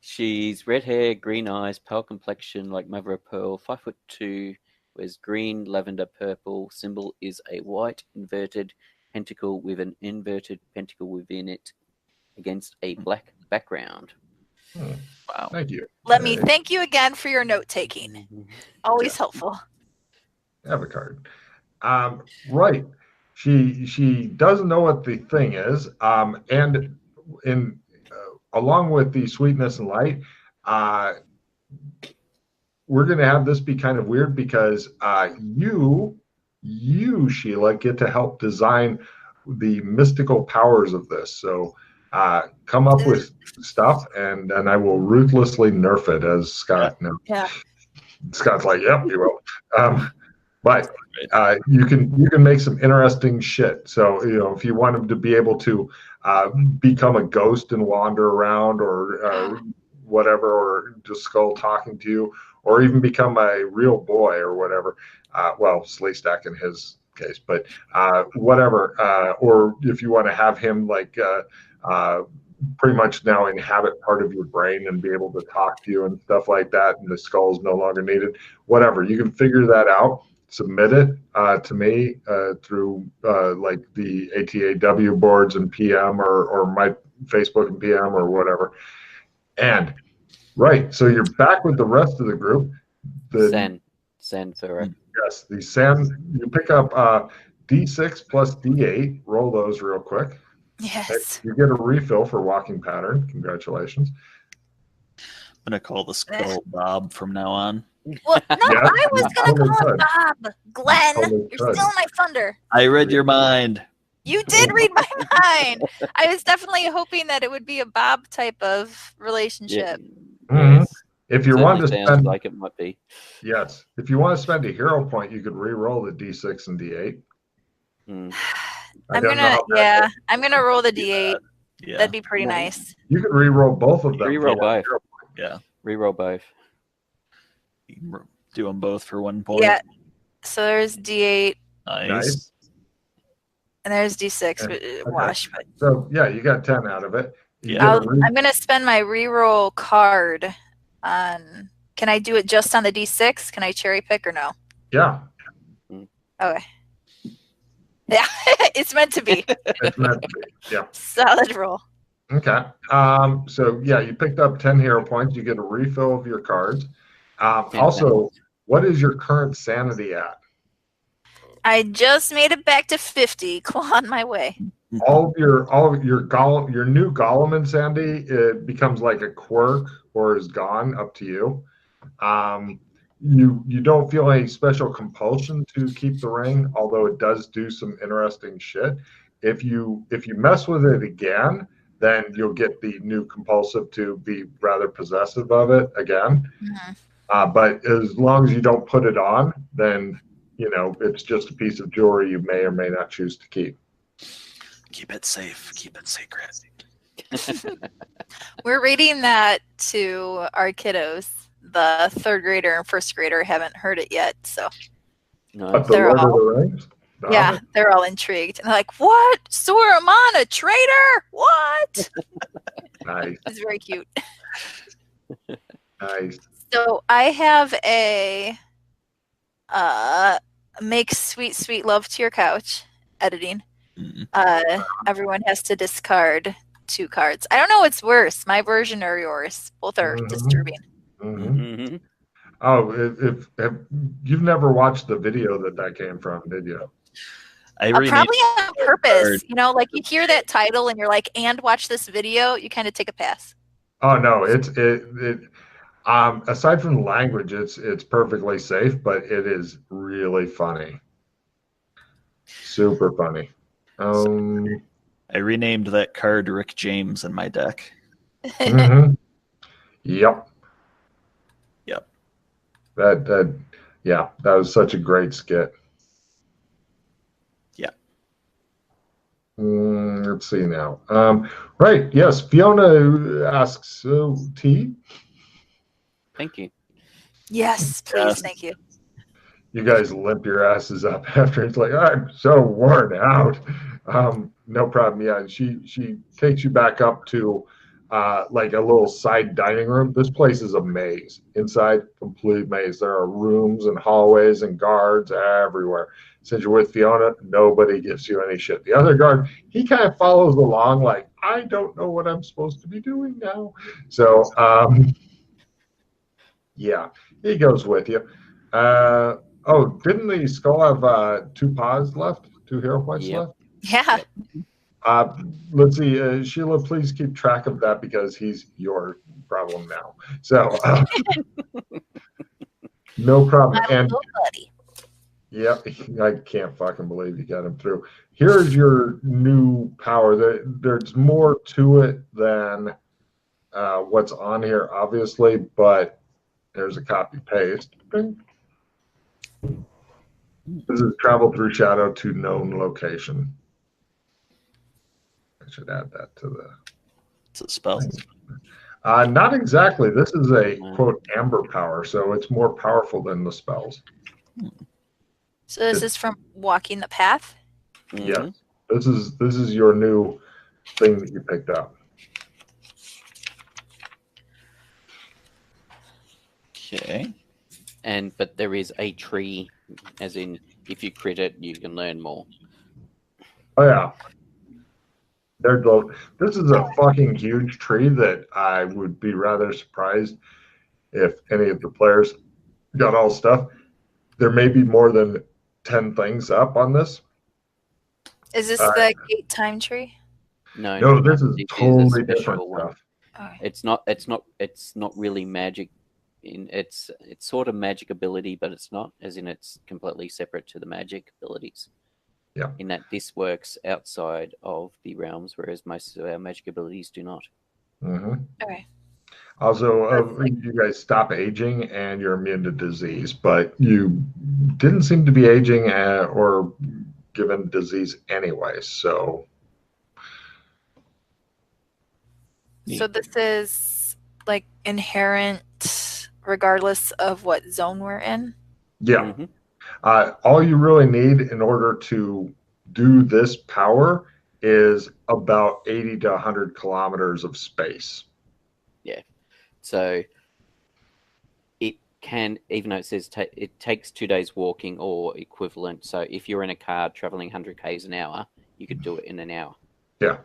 she's red hair, green eyes, pale complexion, like mother of pearl, 5'2", Whereas green, lavender, purple symbol is a white inverted pentacle with an inverted pentacle within it against a black background. Wow. Thank you. Let me thank you again for your note taking. Always helpful. Have a card. Right. She doesn't know what the thing is. And in along with the sweetness and light, we're going to have this be kind of weird because you, Sheila, get to help design the mystical powers of this. So come up with stuff, and then I will ruthlessly nerf it, as Scott knows. Yeah. Scott's like, yep, you will. But you can make some interesting shit. So if you want him to be able to become a ghost and wander around, or whatever, or just Skull talking to you, or even become a real boy or whatever. Well, Slaystack in his case, but whatever. Or if you want to have him like pretty much now inhabit part of your brain and be able to talk to you and stuff like that, and the skull is no longer needed. Whatever, you can figure that out. Submit it to me through like the ATAW boards and PM, or my Facebook and PM or whatever. And right, so you're back with the rest of the group. Send for it. Yes, the sand. You pick up D6 plus D8. Roll those real quick. Yes. You get a refill for walking pattern. Congratulations. I'm gonna call the skull Bob from now on. Well, no, Yeah, I was going to call him Bob. Glenn, totally you're could. stealing my thunder. I read your mind. You did read my mind. I was definitely hoping that it would be a Bob type of relationship. Mhm. If you want to Sounds spend, like it might be. yes, if you want to spend a hero point, you could re-roll the D6 and D8. I'm gonna roll the D8. Yeah. That'd be pretty nice. You could re-roll both of them. Reroll both. Yeah. Reroll both. You can do them both for 1 point. Yeah. So there's D8 Nice. and there's D6. Okay. Wash. But So yeah, you got 10 out of it. You Yeah. get a I'm gonna spend my reroll card on. Can I do it just on the D6? Can I cherry pick or no? Yeah, Okay. Yeah, it's meant to be. it's meant to be. Yeah. Solid roll. Okay. So yeah, you picked up 10 hero points. You get a refill of your cards. Also, what is your current sanity at? I just made it back to 50. Clawing my way. All of your new Gollum insanity, it becomes like a quirk or is gone, up to you. You don't feel any special compulsion to keep the ring, although it does do some interesting shit. If you mess with it again, then you'll get the new compulsive to be rather possessive of it again. But as long as you don't put it on, then it's just a piece of jewelry you may or may not choose to keep. Keep it safe. Keep it sacred. We're reading that to our kiddos. The third grader and first grader haven't heard it yet, so But the They're Lord of all- the Rings? No. yeah, they're all intrigued and they're like, "What? Saruman, a traitor? What?" Nice. It's very cute. Nice. So I have a make sweet, sweet love to your couch editing. Everyone has to discard 2 cards. I don't know what's worse, my version or yours. Both are disturbing. Mm-hmm. Oh, if you've never watched the video that came from, did you? Probably on purpose. Like you hear that title and you're like, and watch this video, you kind of take a pass. Oh no, it aside from the language, it's perfectly safe, but it is really funny. Super funny. I renamed that card Rick James in my deck. Mhm. Yep. Yep. That was such a great skit. Yeah. Let's see now. Right. Yes. Fiona asks, T. Thank you. Yes, please, Yes. thank you. You guys limp your asses up after. It's like, I'm so worn out. No problem. Yeah, she takes you back up to like a little side dining room. This place is a maze. Inside, complete maze. There are rooms and hallways and guards everywhere. Since you're with Fiona, nobody gives you any shit. The other guard, he kind of follows along like, I don't know what I'm supposed to be doing now. So, yeah, he goes with you. Oh, didn't the skull have 2 paws left? 2 hero points Yep. left? Yeah. Let's see, Sheila, please keep track of that because he's your problem now. So, no problem. My And little buddy. yeah, I can't fucking believe you got him through. Here's your new power. There's more to it than what's on here, obviously, but there's a copy paste. This is travel through shadow to known location. I should add that to the. It's a spell. Not exactly. This is a quote amber power, so it's more powerful than the spells. So this is from Walking the Path? Yeah. This is your new thing that you picked up. Okay. But there is a tree, as in if you crit it, you can learn more. Oh yeah. This is a fucking huge tree that I would be rather surprised if any of the players got all stuff. There may be more than 10 things up on this. Is this the Gate Time tree? No, this is totally different stuff. Okay. It's not really magic. It's sort of magic ability, but it's not, as in it's completely separate to the magic abilities. Yeah. In that this works outside of the realms, whereas most of our magic abilities do not. Mm-hmm. Okay. Also, you guys stop aging and you're immune to disease, but you didn't seem to be aging or given disease anyway. So this is like inherent regardless of what zone we're in? yeah. All you really need in order to do this power is about 80 to 100 kilometers of space. Yeah. So it can, even though it says it takes 2 days walking or equivalent. So if you're in a car traveling 100 k's an hour, you could do it in an hour. Yeah.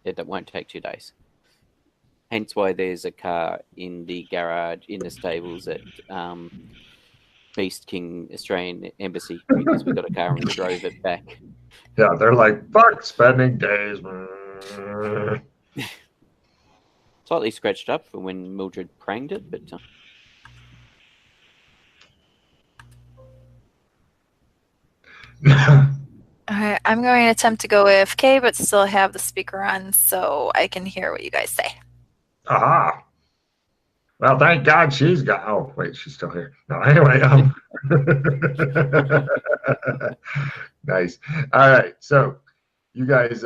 That won't take 2 days. Hence why there's a car in the garage, in the stables at Beast King Australian Embassy, because we got a car and we drove it back. Yeah, they're like, fuck spending days. Slightly scratched up for when Mildred pranged it, but Okay, I'm going to attempt to go AFK, but still have the speaker on so I can hear what you guys say. Aha. Well, thank God she's got. Oh, wait, she's still here. No, anyway. Nice. All right. So you guys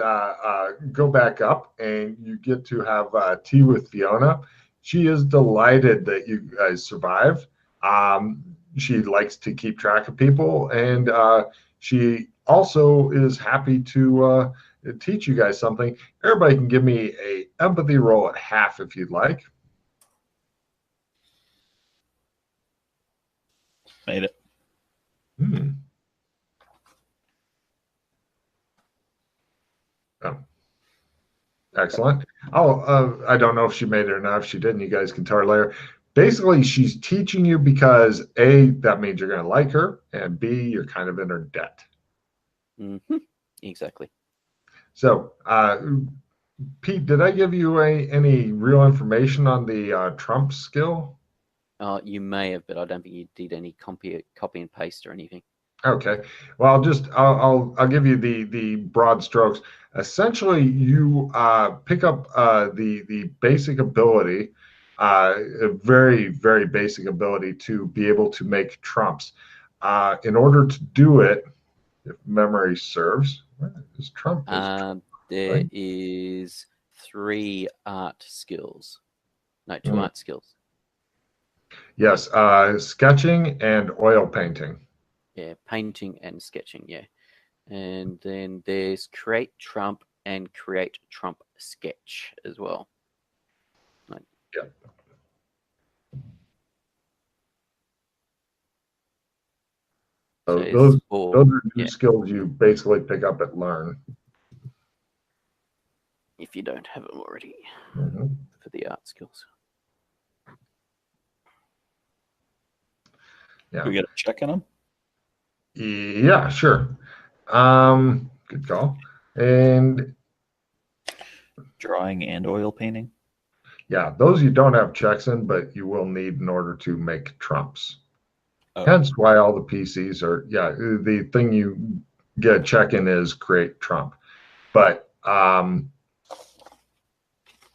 go back up and you get to have tea with Fiona. She is delighted that you guys survived. She likes to keep track of people, and she also is happy to teach you guys something. Everybody can give me a empathy roll at half if you'd like. Made it. Oh. Excellent. Oh, I don't know if she made it or not. If she didn't, you guys can tell her later. Basically, she's teaching you because A, that means you're going to like her, and B, you're kind of in her debt. Exactly. So, Pete, did I give you any real information on the Trump skill? You may have, but I don't think you did any copy and paste or anything. Okay. Well, I'll give you the broad strokes. Essentially, you pick up the basic ability, a very, very basic ability to be able to make trumps. In order to do it, if memory serves, where is trump? There is 3 art skills. No, 2 art skills. Yes, sketching and oil painting. Yeah, painting and sketching, yeah. And then there's create trump and create trump sketch as well. Yeah. So those are new skills you basically pick up at Learn. If you don't have them already for the art skills. Yeah. Do we get a check in them? Yeah, sure. Good call. And drawing and oil painting. Yeah, those you don't have checks in, but you will need in order to make trumps. Oh. Hence why all the PCs are, the thing you get a check in is create trump. But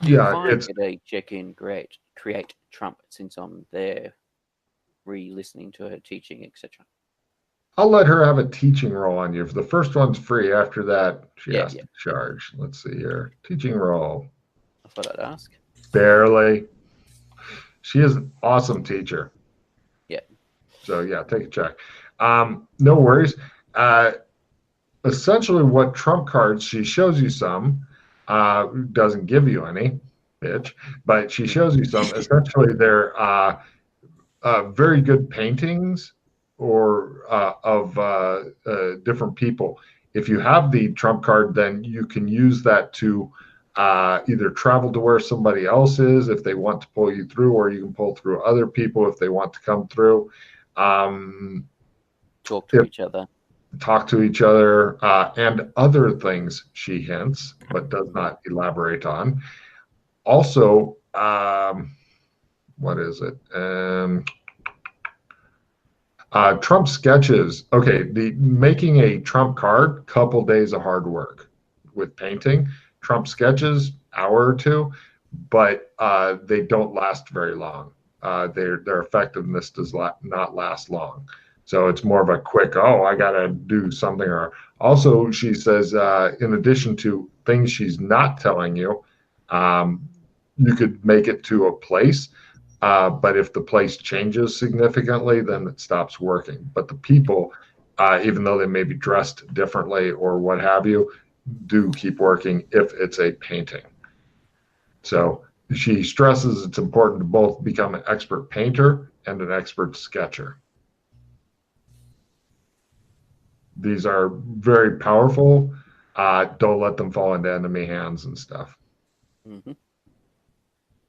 If I get a check in, create trump, since I'm there re-listening to her teaching, etc. I'll let her have a teaching role on you. If the first one's free, after that, she has to charge. Let's see here. Teaching role. I thought I'd ask. Barely. She is an awesome teacher. Yeah. So yeah, take a check. No worries. Essentially what trump cards, she shows you some, doesn't give you any, bitch, but she shows you some. Essentially they're very good paintings or of different people. If you have the trump card, then you can use that to either travel to where somebody else is if they want to pull you through, or you can pull through other people if they want to come through. Talk to each other. Talk to each other and other things, she hints, but does not elaborate on. Also, what is it? Trump sketches. Okay, the making a Trump card, couple days of hard work with painting. Trump sketches, hour or two, but they don't last very long. Their effectiveness does not last long. So it's more of a quick, I got to do something. Or also, she says, in addition to things she's not telling you, you could make it to a place. But if the place changes significantly, then it stops working. But the people, even though they may be dressed differently or what have you, do keep working if it's a painting. So she stresses it's important to both become an expert painter and an expert sketcher. These are very powerful. Don't let them fall into enemy hands and stuff. Mm-hmm.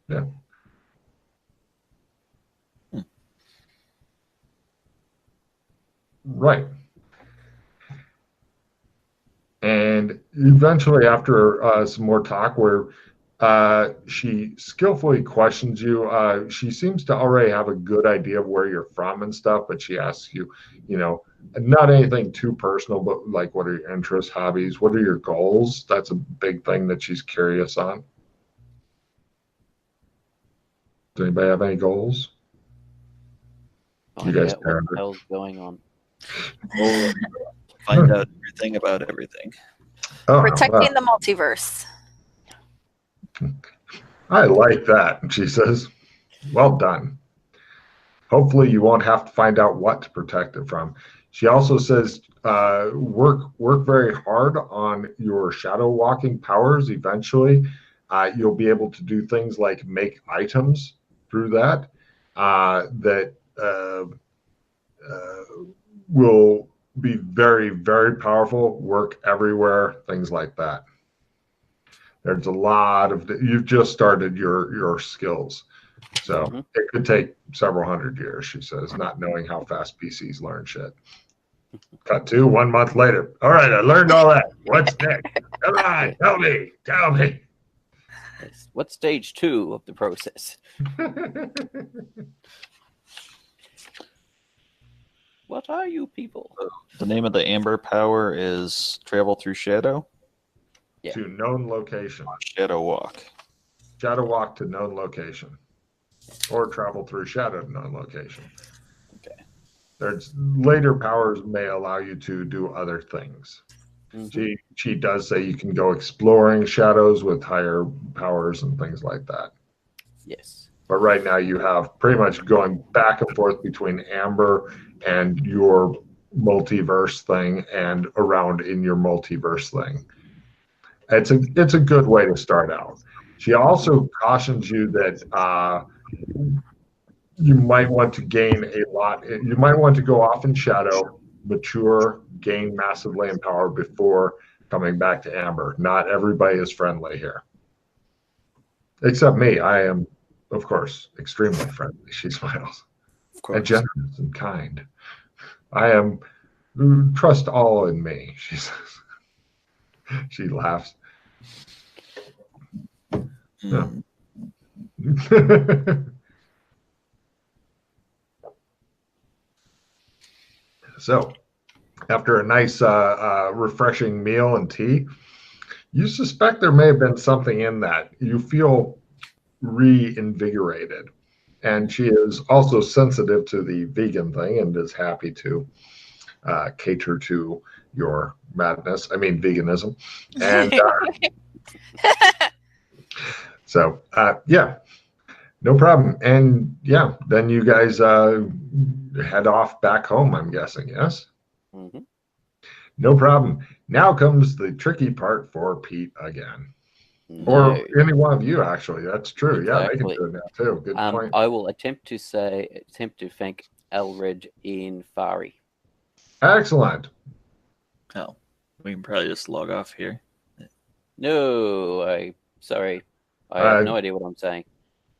Yeah. Right. And eventually, after some more talk, where she skillfully questions you, she seems to already have a good idea of where you're from and stuff, but she asks you, not anything too personal, but like, what are your interests, hobbies? What are your goals? That's a big thing that she's curious on. Does anybody have any goals? You guys what the hell's going on? Find out everything about everything. Protecting the multiverse. I like that, she says. Well done. Hopefully you won't have to find out what to protect it from. She also says, work very hard on your shadow walking powers. Eventually, you'll be able to do things like make items through that will be very, very powerful, work everywhere, things like that. There's a lot of, you've just started your skills. So it could take several hundred years, she says, not knowing how fast PCs learn shit. Cut to 1 month later. All right, I learned all that. What's next? Come on, tell me. Yes. What's stage 2 of the process? What are you people? The name of the amber power is travel through shadow. Yeah. To known location. Shadow walk. Shadow walk to known location. Or travel through shadow to known location. Okay. There's later powers may allow you to do other things. Mm-hmm. She does say you can go exploring shadows with higher powers and things like that. Yes. But right now you have pretty much going back and forth between Amber and your multiverse thing and around in your multiverse thing. It's a good way to start out. She also cautions you that you might want to gain a lot. You might want to go off in shadow, mature, gain massively in power before coming back to Amber. Not everybody is friendly here. Except me. I am, of course, extremely friendly. She smiles. Of course. And generous and kind. I am, trust all in me, she says. She laughs. Mm. So, after a nice, refreshing meal and tea, you suspect there may have been something in that. You feel reinvigorated. And she is also sensitive to the vegan thing and is happy to cater to your madness. I mean, veganism. And so, yeah, no problem. And yeah, then you guys head off back home, I'm guessing, yes? Mm-hmm. No problem. Now comes the tricky part for Pete again. No. Or any one of you, actually. That's true. Yeah, they can Exactly. do it now, too. Good point. I will attempt to thank Elred in Fari. Excellent. Oh, we can probably just log off here. No, sorry. I have no idea what I'm saying.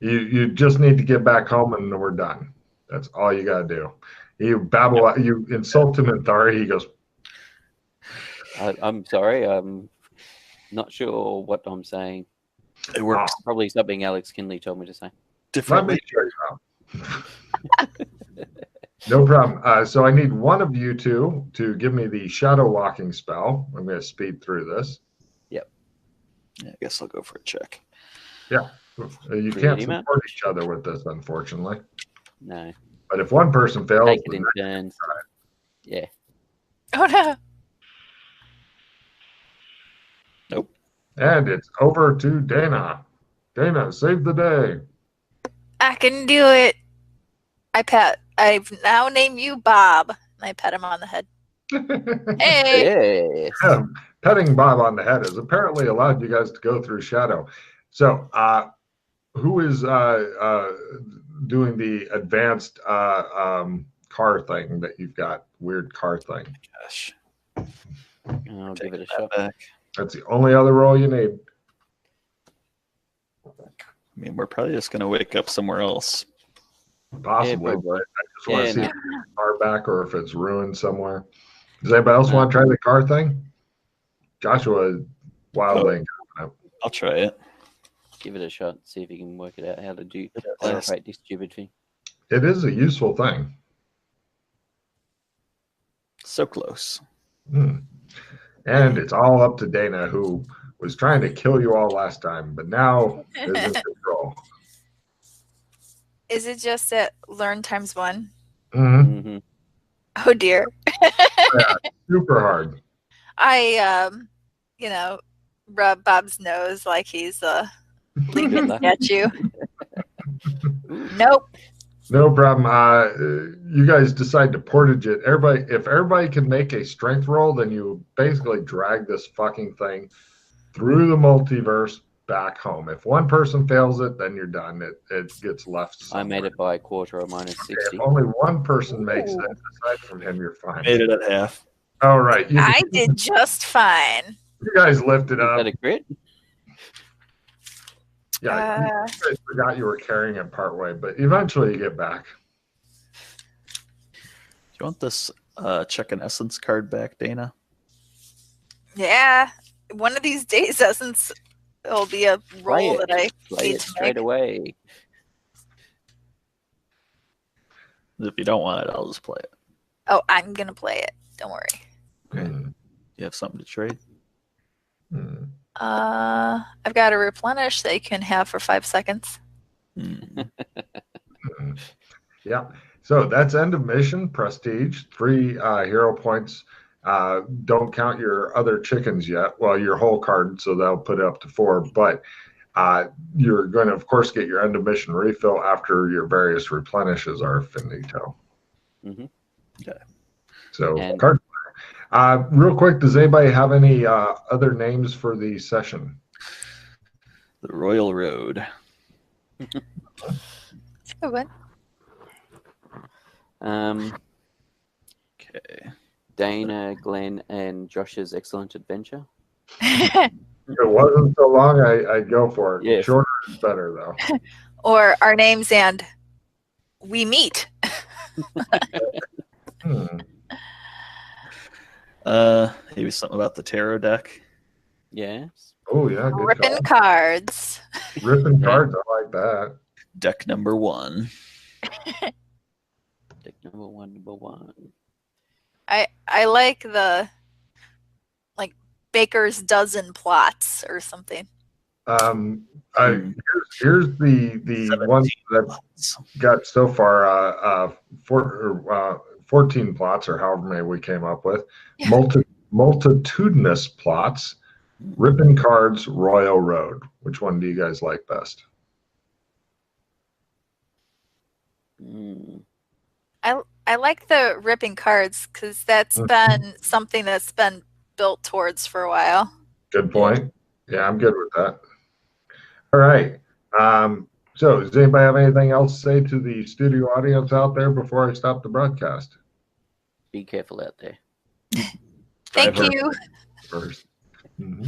You just need to get back home and we're done. That's all you got to do. You babble, you insult him in Thari, he goes, I'm sorry. I'm not sure what I'm saying. It works Probably something Alex Kinley told me to say. let differently. me show you how. No problem. So I need one of you two to give me the shadow walking spell. I'm going to speed through this. Yeah, I guess I'll go for a check. Yeah. You can't support each other with this, unfortunately. No. But if one person fails, Take it in turns. Yeah. Oh no. Nope. And it's over to Dana. Dana, save the day. I can do it. I've now named you Bob. And I pat him on the head. Hey. Yes. Yeah, petting Bob on the head has apparently allowed you guys to go through shadow. So, who is doing the advanced car thing that you've got? Weird car thing. Gosh. I'll give it a shot. Back. That's the only other roll you need. I mean, we're probably just going to wake up somewhere else. Possibly, Yeah, but I just want to see no. if it's car back or if it's ruined somewhere. Does anybody else want to try the car thing? Joshua is wildly. I'll try it. Give it a shot. See if you can work it out how to operate this stupid thing. It is a useful thing. So close. And it's all up to Dana, who was trying to kill you all last time, but now is in control. Is it just at learn times 1? Mm-hmm. Oh dear. Yeah, super hard. I rub Bob's nose like he's leaping at you. Nope. No problem. You guys decide to portage it. If everybody can make a strength roll, then you basically drag this fucking thing through the multiverse back home. If one person fails it, then you're done. It gets left somewhere. I made it by a quarter or minus 60. If only one person makes it, aside from him, you're fine. Made it at half. All right. I did just fine. You guys lifted Is up. that a crit? Yeah, you guys forgot you were carrying it partway, but eventually you get back. Do you want this check and essence card back, Dana? Yeah. One of these days, Essence will be a roll that I Play need it to straight make. away. If you don't want it, I'll just play it. Oh, I'm going to play it. Don't worry. Okay. You have something to trade? I've got a replenish that you can have for 5 seconds. Yeah. So that's end of mission. Prestige. 3 hero points. Don't count your other chickens yet. Well, your whole card, so that'll put it up to 4. But you're going to, of course, get your end of mission refill after your various replenishes are finito. Okay. So, card. Real quick, does anybody have any other names for the session? The Royal Road. That's a good one. Okay. Dana, Glenn, and Josh's Excellent Adventure. If it wasn't so long, I'd go for it. Yes. Shorter is better, though. Or our names and we meet. Maybe something about the tarot deck. Yes. Oh, yeah, good Rippin call. cards. Ripping Yeah. cards, I like that. Deck number 1. Deck number one. I like the Baker's dozen plots or something. Here's the ones that I've got so far. 14 plots, or however many we came up with. Yeah. Multitudinous plots. Rippin cards, Royal Road. Which one do you guys like best? I like the ripping cards because that's been something that's been built towards for a while. Good point. Yeah, I'm good with that. All right. So does anybody have anything else to say to the studio audience out there before I stop the broadcast? Be careful out there. Thank you. First. Mm-hmm.